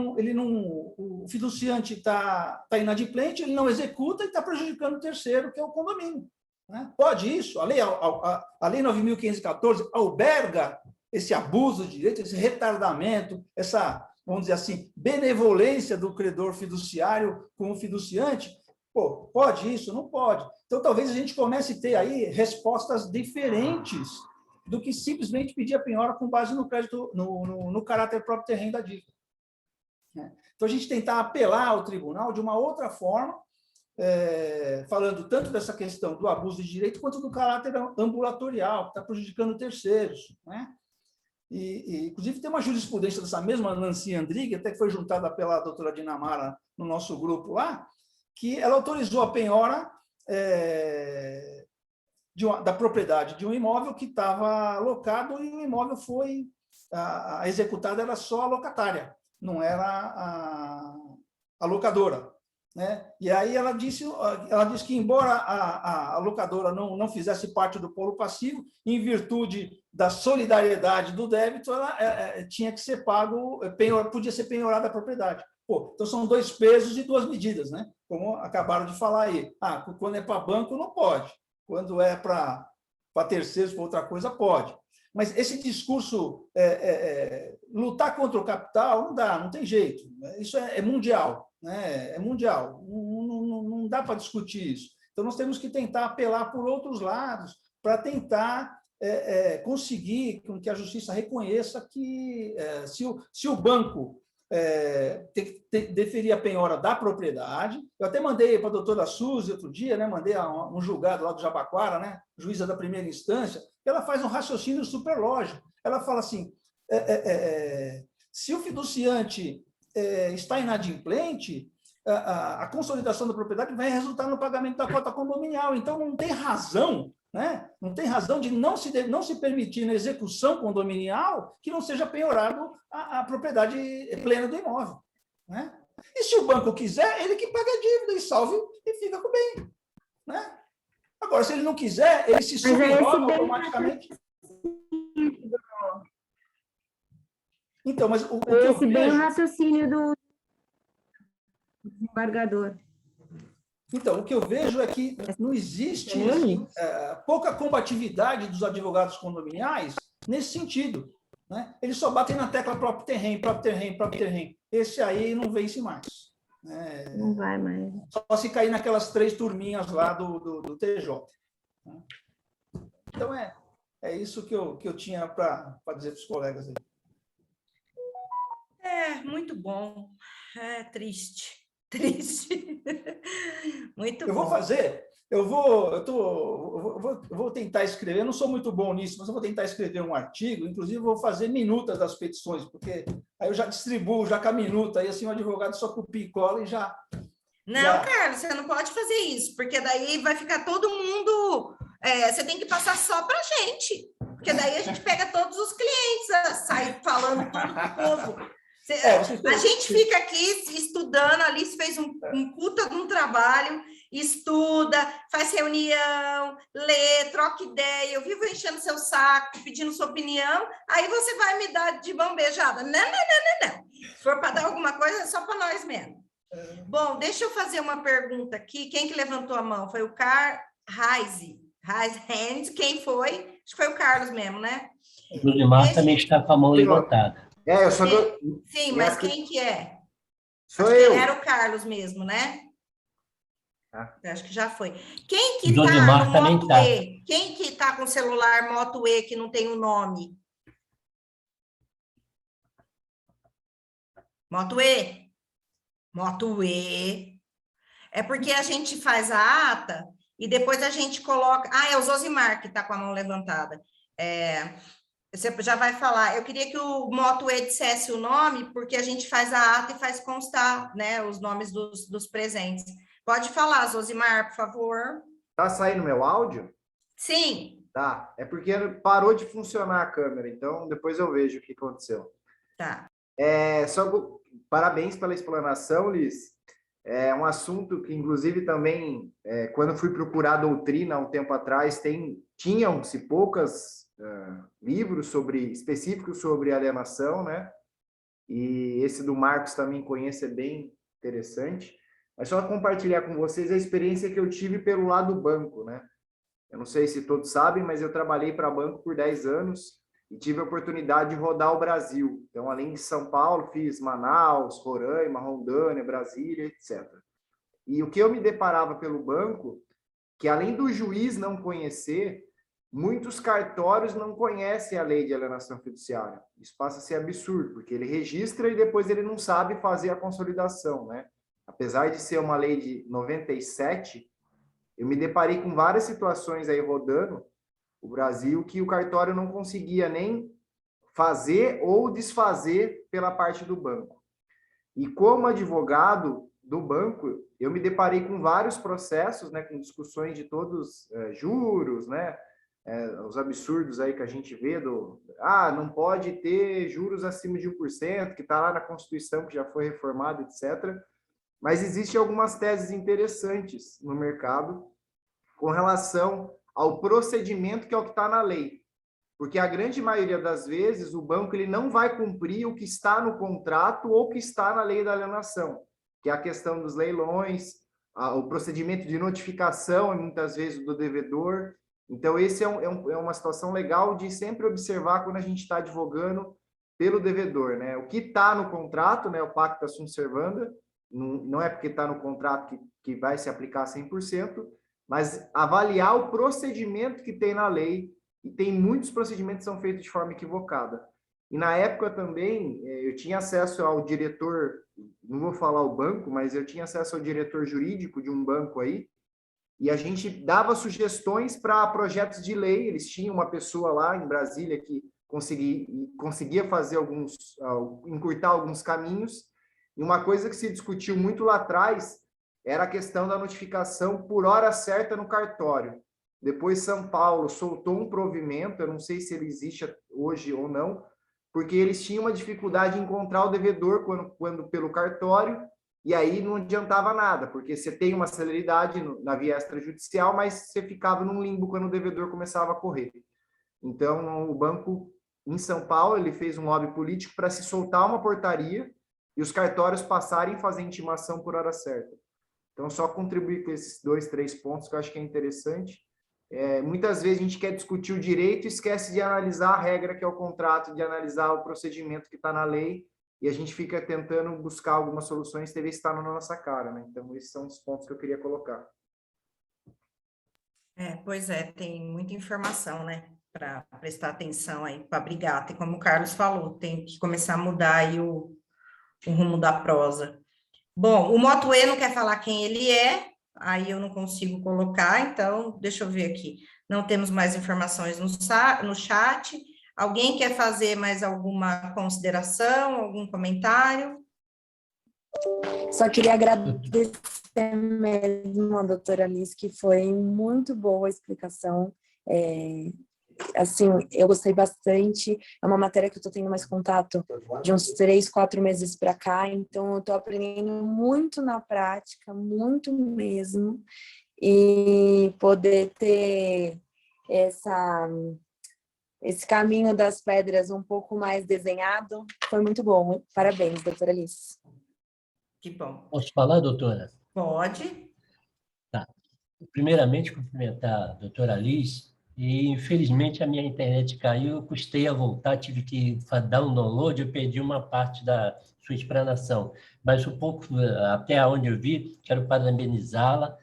[SPEAKER 6] O fiduciante está inadimplente, ele não executa e está prejudicando o terceiro, que é o condomínio. Né? Pode isso? A lei 9.514 alberga esse abuso de direito, esse retardamento, essa, vamos dizer assim, benevolência do credor fiduciário com o fiduciante. Pô, pode isso? Não pode. Então, talvez a gente comece a ter aí respostas diferentes do que simplesmente pedir a penhora com base no crédito, no caráter próprio terreno da dívida. Então, a gente tentar apelar ao tribunal de uma outra forma, falando tanto dessa questão do abuso de direito, quanto do caráter ambulatorial, que está prejudicando terceiros. Né? Inclusive, tem uma jurisprudência dessa mesma Nancy Andrighi, até que foi juntada pela doutora Dinamara no nosso grupo lá, que ela autorizou a penhora da propriedade de um imóvel que estava alocado e o imóvel foi executado, era só a locatária, não era a locadora. Né? E aí ela disse que, embora a locadora não fizesse parte do polo passivo, em virtude da solidariedade do débito, ela tinha que ser pago, podia ser penhorada a propriedade. Pô, então, são 2 pesos e 2 medidas, né? Como acabaram de falar aí. Quando é para banco, não pode. Quando é para terceiros, para outra coisa, pode. Mas esse discurso, lutar contra o capital, não dá, não tem jeito. Isso é mundial. Né? É mundial. Não dá para discutir isso. Então, nós temos que tentar apelar por outros lados para tentar conseguir que a justiça reconheça que, se o banco deferir a penhora da propriedade. Eu até mandei para a doutora Suzy outro dia, né? Mandei um julgado lá do Jabaquara, né? Juíza da primeira instância, ela faz um raciocínio super lógico. Ela fala assim, se o fiduciante está inadimplente, a consolidação da propriedade vai resultar no pagamento da cota condominial. Então, não tem razão, né? Não tem razão de não se permitir na execução condominial que não seja penhorado a propriedade plena do imóvel. Né? E se o banco quiser, ele que paga a dívida e salve e fica com o bem. Né? Agora, se ele não quiser, ele se subroga automaticamente. Então, mas o que eu vejo...
[SPEAKER 2] bem o raciocínio do desembargador.
[SPEAKER 6] Então, o que eu vejo é que não existe pouca combatividade dos advogados condominiais nesse sentido. Né? Eles só batem na tecla próprio terreno. Esse aí não vence mais.
[SPEAKER 2] Não vai mais.
[SPEAKER 6] Só se cair naquelas 3 turminhas lá do TJ. Então, é isso que eu tinha para dizer para os colegas aí.
[SPEAKER 1] Muito bom. Triste. Muito bom.
[SPEAKER 6] Eu vou tentar escrever, eu não sou muito bom nisso, mas eu vou tentar escrever um artigo, inclusive vou fazer minutas das petições, porque aí eu já distribuo já com a minuta, aí assim o advogado só copia e cola e já...
[SPEAKER 1] Não, Carlos, você não pode fazer isso, porque daí vai ficar todo mundo... você tem que passar só para a gente, porque daí a gente pega todos os clientes, sai falando tudo pro povo. A gente fica aqui estudando, a Alice fez um puta de um trabalho, estuda, faz reunião, lê, troca ideia, eu vivo enchendo seu saco, pedindo sua opinião, aí você vai me dar de mão beijada. Não, não, não, não, não. Se for para dar alguma coisa, é só para nós mesmo. Bom, deixa eu fazer uma pergunta aqui. Quem que levantou a mão? Foi o Raise Hand. Quem foi? Acho que foi o Carlos mesmo, né?
[SPEAKER 7] O Judimar também está com a mão levantada.
[SPEAKER 8] Eu sou
[SPEAKER 1] Sim, mas quem que é?
[SPEAKER 8] Sou
[SPEAKER 1] acho
[SPEAKER 8] eu.
[SPEAKER 1] Que era o Carlos mesmo, né? Acho que já foi. Quem que
[SPEAKER 7] O
[SPEAKER 1] está
[SPEAKER 7] Judimar
[SPEAKER 1] no
[SPEAKER 7] também
[SPEAKER 1] Moto
[SPEAKER 7] tá.
[SPEAKER 1] E? Quem que está com o celular Moto E que não tem o nome? Moto E. Moto E. É porque a gente faz a ata e depois a gente coloca... Ah, é o Zosimar que está com a mão levantada. Você já vai falar. Eu queria que o Moto E dissesse o nome, porque a gente faz a ata e faz constar, né, os nomes dos presentes. Pode falar, Zosimar, por favor.
[SPEAKER 8] Tá saindo meu áudio?
[SPEAKER 1] Sim.
[SPEAKER 8] Tá. É porque parou de funcionar a câmera, então depois eu vejo o que aconteceu.
[SPEAKER 1] Tá.
[SPEAKER 8] Parabéns pela explanação, Liz. É um assunto que, inclusive, também, quando fui procurar a doutrina há um tempo atrás, tinham-se poucos livros específicos sobre alienação, né? E esse do Marcos também conheço, é bem interessante. Mas só compartilhar com vocês a experiência que eu tive pelo lado do banco, né? Eu não sei se todos sabem, mas eu trabalhei para banco por 10 anos e tive a oportunidade de rodar o Brasil. Então, além de São Paulo, fiz Manaus, Roraima, Rondônia, Brasília, etc. E o que eu me deparava pelo banco, que além do juiz não conhecer, muitos cartórios não conhecem a lei de alienação fiduciária. Isso passa a ser absurdo, porque ele registra e depois ele não sabe fazer a consolidação, né? Apesar de ser uma lei de 97, eu me deparei com várias situações aí rodando o Brasil que o cartório não conseguia nem fazer ou desfazer pela parte do banco. E como advogado do banco, eu me deparei com vários processos, né, com discussões de todos juros, né, os absurdos aí que a gente vê não pode ter juros acima de 1%, que está lá na Constituição, que já foi reformada, etc. Mas existem algumas teses interessantes no mercado com relação ao procedimento que é o que está na lei. Porque a grande maioria das vezes o banco ele não vai cumprir o que está no contrato ou que está na lei da alienação, que é a questão dos leilões, o procedimento de notificação, muitas vezes, do devedor. Então, esse é uma situação legal de sempre observar quando a gente está advogando pelo devedor, né? O que está no contrato, né, o pacta sunt servanda, não é porque está no contrato que vai se aplicar 100%, mas avaliar o procedimento que tem na lei, e tem muitos procedimentos que são feitos de forma equivocada. E na época também, eu tinha acesso ao diretor, não vou falar o banco, mas eu tinha acesso ao diretor jurídico de um banco aí, e a gente dava sugestões para projetos de lei. Eles tinham uma pessoa lá em Brasília que conseguia fazer encurtar alguns caminhos, e uma coisa que se discutiu muito lá atrás era a questão da notificação por hora certa no cartório. Depois São Paulo soltou um provimento, eu não sei se ele existe hoje ou não, porque eles tinham uma dificuldade em encontrar o devedor quando pelo cartório, e aí não adiantava nada, porque você tem uma celeridade na via extrajudicial, mas você ficava num limbo quando o devedor começava a correr. Então, o banco em São Paulo, ele fez um lobby político para se soltar uma portaria e os cartórios passarem a fazer intimação por hora certa. Então, só contribuir com esses 2, 3 pontos que eu acho que é interessante. Muitas vezes a gente quer discutir o direito e esquece de analisar a regra que é o contrato, de analisar o procedimento que está na lei, e a gente fica tentando buscar algumas soluções, talvez está na nossa cara, né? Então, esses são os pontos que eu queria colocar.
[SPEAKER 1] Pois é, tem muita informação, né? Para prestar atenção aí, para brigar. Tem, como o Carlos falou, tem que começar a mudar aí o rumo da prosa. Bom, o Moto E não quer falar quem ele é, aí eu não consigo colocar, então deixa eu ver aqui. Não temos mais informações no chat. Alguém quer fazer mais alguma consideração, algum comentário?
[SPEAKER 5] Só queria agradecer mesmo a doutora Liz, que foi muito boa a explicação. assim, eu gostei bastante. É uma matéria que eu estou tendo mais contato de uns 3, 4 meses para cá, então eu estou aprendendo muito na prática, muito mesmo, e poder ter esse caminho das pedras um pouco mais desenhado foi muito bom. Parabéns, doutora Alice.
[SPEAKER 1] Que bom.
[SPEAKER 7] Posso falar, doutora?
[SPEAKER 1] Pode.
[SPEAKER 7] Tá. Primeiramente, cumprimentar a doutora Alice, e infelizmente a minha internet caiu, eu custei a voltar, tive que dar um download, eu perdi uma parte da sua explanação, mas um pouco, até onde eu vi, quero parabenizá-la,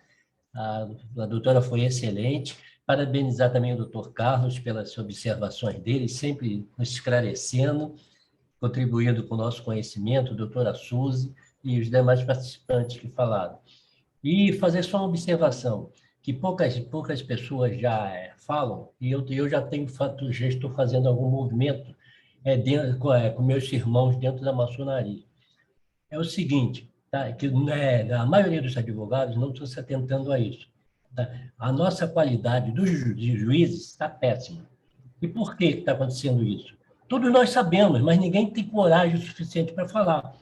[SPEAKER 7] a doutora foi excelente, parabenizar também o doutor Carlos pelas observações dele, sempre nos esclarecendo, contribuindo com o nosso conhecimento, a doutora Suzy e os demais participantes que falaram. E fazer só uma observação, que poucas pessoas já falam, e eu já estou fazendo algum movimento com meus irmãos dentro da maçonaria. É o seguinte, tá? Que a maioria dos advogados não estão se atentando a isso. Tá? A nossa qualidade de juízes está péssima. E por que está acontecendo isso? Todos nós sabemos, mas ninguém tem coragem o suficiente para falar.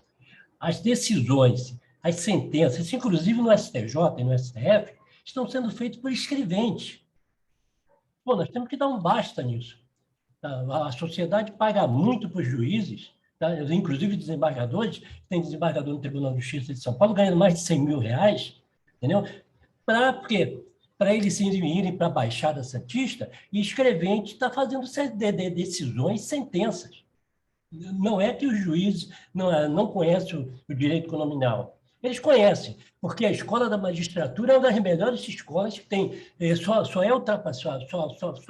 [SPEAKER 7] As decisões, as sentenças, inclusive no STJ e no STF, estão sendo feitas por escreventes. Pô, nós temos que dar um basta nisso. A sociedade paga muito para os juízes, tá? Inclusive desembargadores, tem desembargador no Tribunal de Justiça de São Paulo ganhando mais de 100 mil reais, entendeu? Para quê? Para eles irem para a Baixada Santista e escrevente está fazendo decisões, sentenças. Não é que os juízes não conhecem o direito condominial. Eles conhecem, porque a escola da magistratura é uma das melhores escolas que tem. Só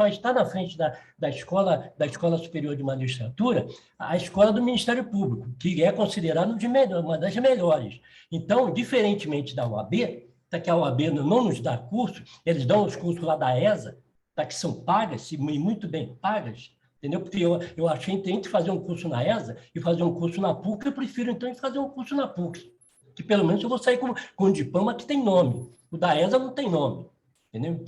[SPEAKER 7] está na frente da escola superior de magistratura a escola do Ministério Público, que é considerada uma das melhores. Então, diferentemente da OAB, que a OAB não nos dá curso, eles dão os cursos lá da ESA, que são pagas, e muito bem pagas, entendeu? Porque eu achei entre fazer um curso na ESA e fazer um curso na PUC, eu prefiro, então, fazer um curso na PUC, que pelo menos eu vou sair com um diploma que tem nome. O da ESA não tem nome, entendeu?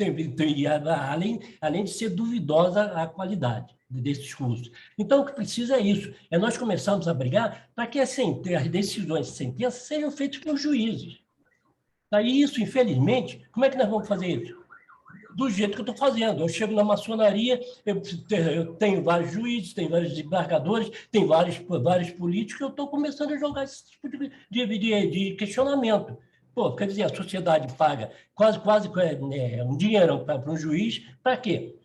[SPEAKER 7] Além de ser duvidosa a qualidade desses cursos. Então, o que precisa é isso, é nós começarmos a brigar para que as decisões e sentenças sejam feitas pelos juízes. E isso, infelizmente, como é que nós vamos fazer isso? Do jeito que eu estou fazendo. Eu chego na maçonaria, eu tenho vários juízes, tenho vários desembargadores, tenho vários políticos, eu estou começando a jogar esse tipo de questionamento. Pô, quer dizer, a sociedade paga quase um dinheirão para um juiz, para quê?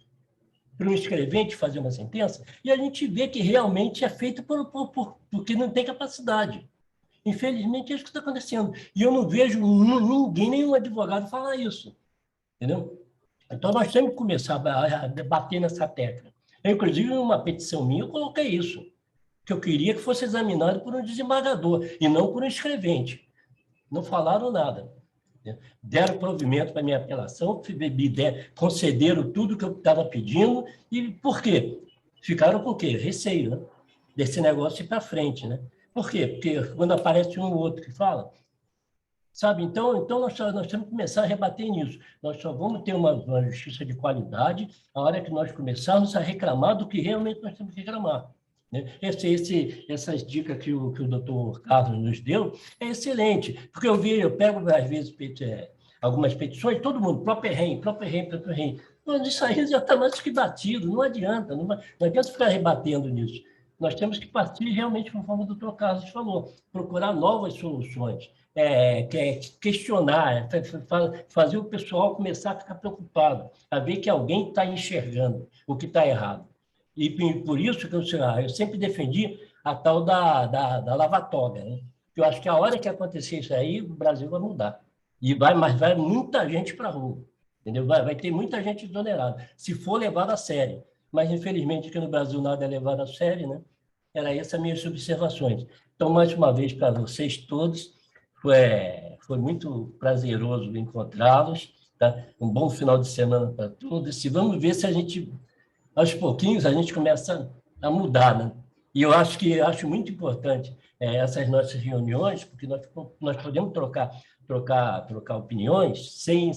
[SPEAKER 7] Para um escrevente fazer uma sentença, e a gente vê que realmente é feito porque não tem capacidade. Infelizmente, é isso que está acontecendo. E eu não vejo nenhum advogado falar isso. Entendeu? Então, nós temos que começar a debater nessa tecla. Eu, inclusive, numa petição minha, eu coloquei isso, que eu queria que fosse examinado por um desembargador e não por um escrevente. Não falaram nada. Deram provimento para a minha apelação, concederam tudo que eu estava pedindo, e por quê? Ficaram com o quê? Receio, né? Desse negócio ir para frente, né? Por quê? Porque quando aparece um ou outro que fala, sabe? Então nós temos que começar a rebater nisso. Nós só vamos ter uma justiça de qualidade a hora que nós começarmos a reclamar do que realmente nós temos que reclamar. Né? Essas dicas que o doutor Carlos nos deu é excelente, porque eu pego, às vezes, algumas petições, todo mundo, próprio REM. Mas isso aí já está mais que batido, não adianta, não adianta ficar rebatendo nisso. Nós temos que partir realmente, conforme o doutor Carlos falou, procurar novas soluções, questionar, fazer o pessoal começar a ficar preocupado, a ver que alguém está enxergando o que está errado. E por isso que eu sempre defendi a tal da lava-toga, né? Eu acho que a hora que acontecer isso aí, o Brasil vai mudar. Mas vai muita gente para a rua, entendeu? Vai ter muita gente exonerada, se for levado a sério. Mas, infelizmente, aqui no Brasil nada é levado a sério, né? Era essas minhas observações. Então, mais uma vez, para vocês todos, foi muito prazeroso encontrá-los, tá? Um bom final de semana para todos. E vamos ver se a gente, aos pouquinhos, a gente começa a mudar, né? E eu acho muito importante essas nossas reuniões, porque nós podemos trocar opiniões sem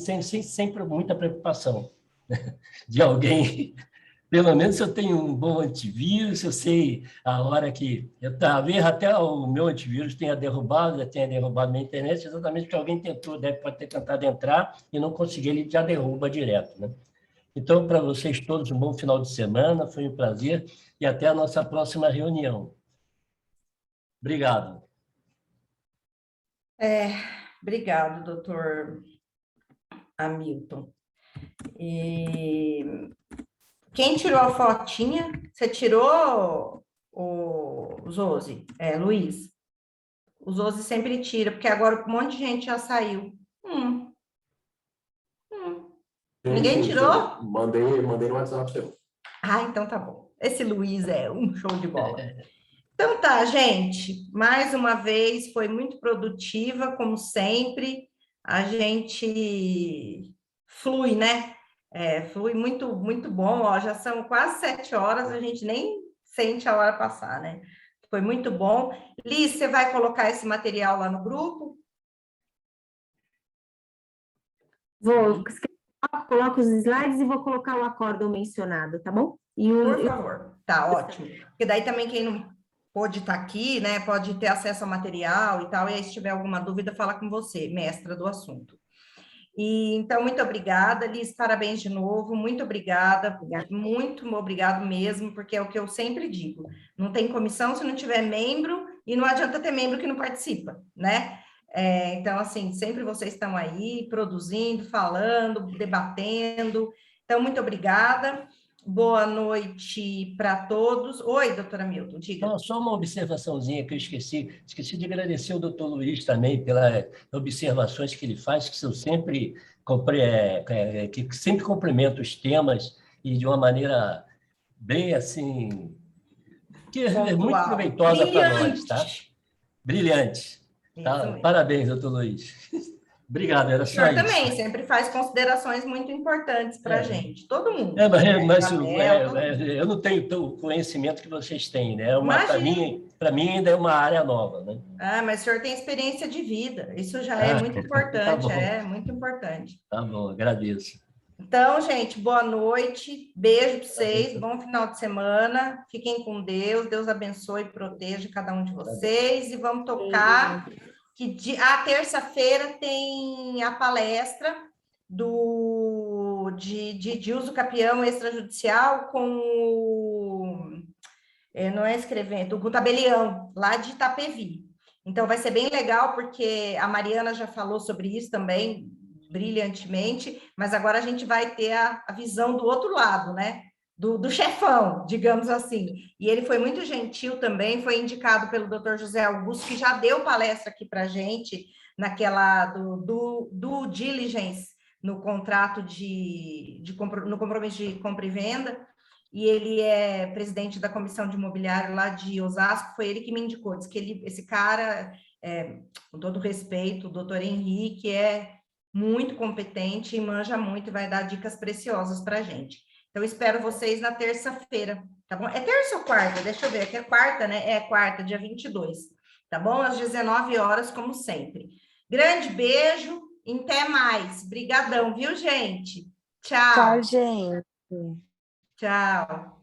[SPEAKER 7] muita preocupação, né? De alguém Pelo menos eu tenho um bom antivírus, eu sei a hora que... Talvez até o meu antivírus tenha derrubado minha internet, exatamente porque alguém pode ter tentado entrar e não conseguiu, ele já derruba direto, né? Então, para vocês todos, um bom final de semana, foi um prazer e até a nossa próxima reunião. Obrigado.
[SPEAKER 1] Obrigado, doutor Hamilton. E quem tirou a fotinha? Você tirou, o Zosi? Luiz? O Zosi sempre tira, porque agora um monte de gente já saiu. Ninguém tirou?
[SPEAKER 4] Mandei no WhatsApp seu.
[SPEAKER 1] Então tá bom. Esse Luiz é um show de bola. Então tá, gente. Mais uma vez, foi muito produtiva, como sempre. A gente flui, né? Flui muito, muito bom. Ó, já são quase 7 horas, a gente nem sente a hora passar, né? Foi muito bom. Liz, você vai colocar esse material lá no grupo?
[SPEAKER 2] Vou, coloco os slides e vou colocar o acórdão mencionado, tá bom?
[SPEAKER 1] Por favor. Tá, ótimo. Porque daí também quem não pode estar aqui, né, pode ter acesso ao material e tal, e aí se tiver alguma dúvida, fala com você, mestra do assunto. E, então, muito obrigada, Liz, parabéns de novo, muito obrigada, muito obrigado mesmo, porque é o que eu sempre digo, não tem comissão se não tiver membro, e não adianta ter membro que não participa, né? Então, assim, sempre vocês estão aí, produzindo, falando, debatendo, então, muito obrigada, boa noite para todos. Oi, doutora Milton, diga.
[SPEAKER 7] Não, só uma observaçãozinha que eu esqueci de agradecer ao doutor Luiz também pelas observações que ele faz, que são sempre, que sempre complementa os temas e de uma maneira bem assim, que é muito
[SPEAKER 1] Pontual.
[SPEAKER 7] proveitosa para nós, tá? Brilhante. Tá? Parabéns, doutor Luiz. Obrigado, era só isso. O senhor também
[SPEAKER 1] sempre faz considerações muito importantes para a gente, todo mundo.
[SPEAKER 7] Mas eu não tenho o conhecimento que vocês têm, né? Para mim ainda é uma área nova, né?
[SPEAKER 1] Mas o senhor tem experiência de vida, isso já é muito importante,
[SPEAKER 7] tá
[SPEAKER 1] muito importante.
[SPEAKER 7] Tá bom, agradeço.
[SPEAKER 1] Então, gente, boa noite, beijo para vocês, bom final de semana, fiquem com Deus, Deus abençoe e proteja cada um de vocês, e vamos tocar... que terça-feira tem a palestra de uso capião extrajudicial com não é escrevendo, o tabelião, lá de Itapevi. Então, vai ser bem legal, porque a Mariana já falou sobre isso também, brilhantemente, mas agora a gente vai ter a visão do outro lado, né? Do chefão, digamos assim. E ele foi muito gentil também, foi indicado pelo Dr. José Augusto, que já deu palestra aqui para a gente, naquela do diligence, no contrato no compromisso de compra e venda, e ele é presidente da comissão de imobiliário lá de Osasco, foi ele que me indicou, disse que esse cara, com todo respeito, o doutor Henrique, é muito competente e manja muito e vai dar dicas preciosas para a gente. Então, espero vocês na terça-feira, tá bom? É terça ou quarta? Deixa eu ver, aqui é quarta, né? É quarta, dia 22, tá bom? Às 19 horas, como sempre. Grande beijo e até mais. Brigadão, viu, gente? Tchau.
[SPEAKER 5] Tchau, gente.
[SPEAKER 1] Tchau.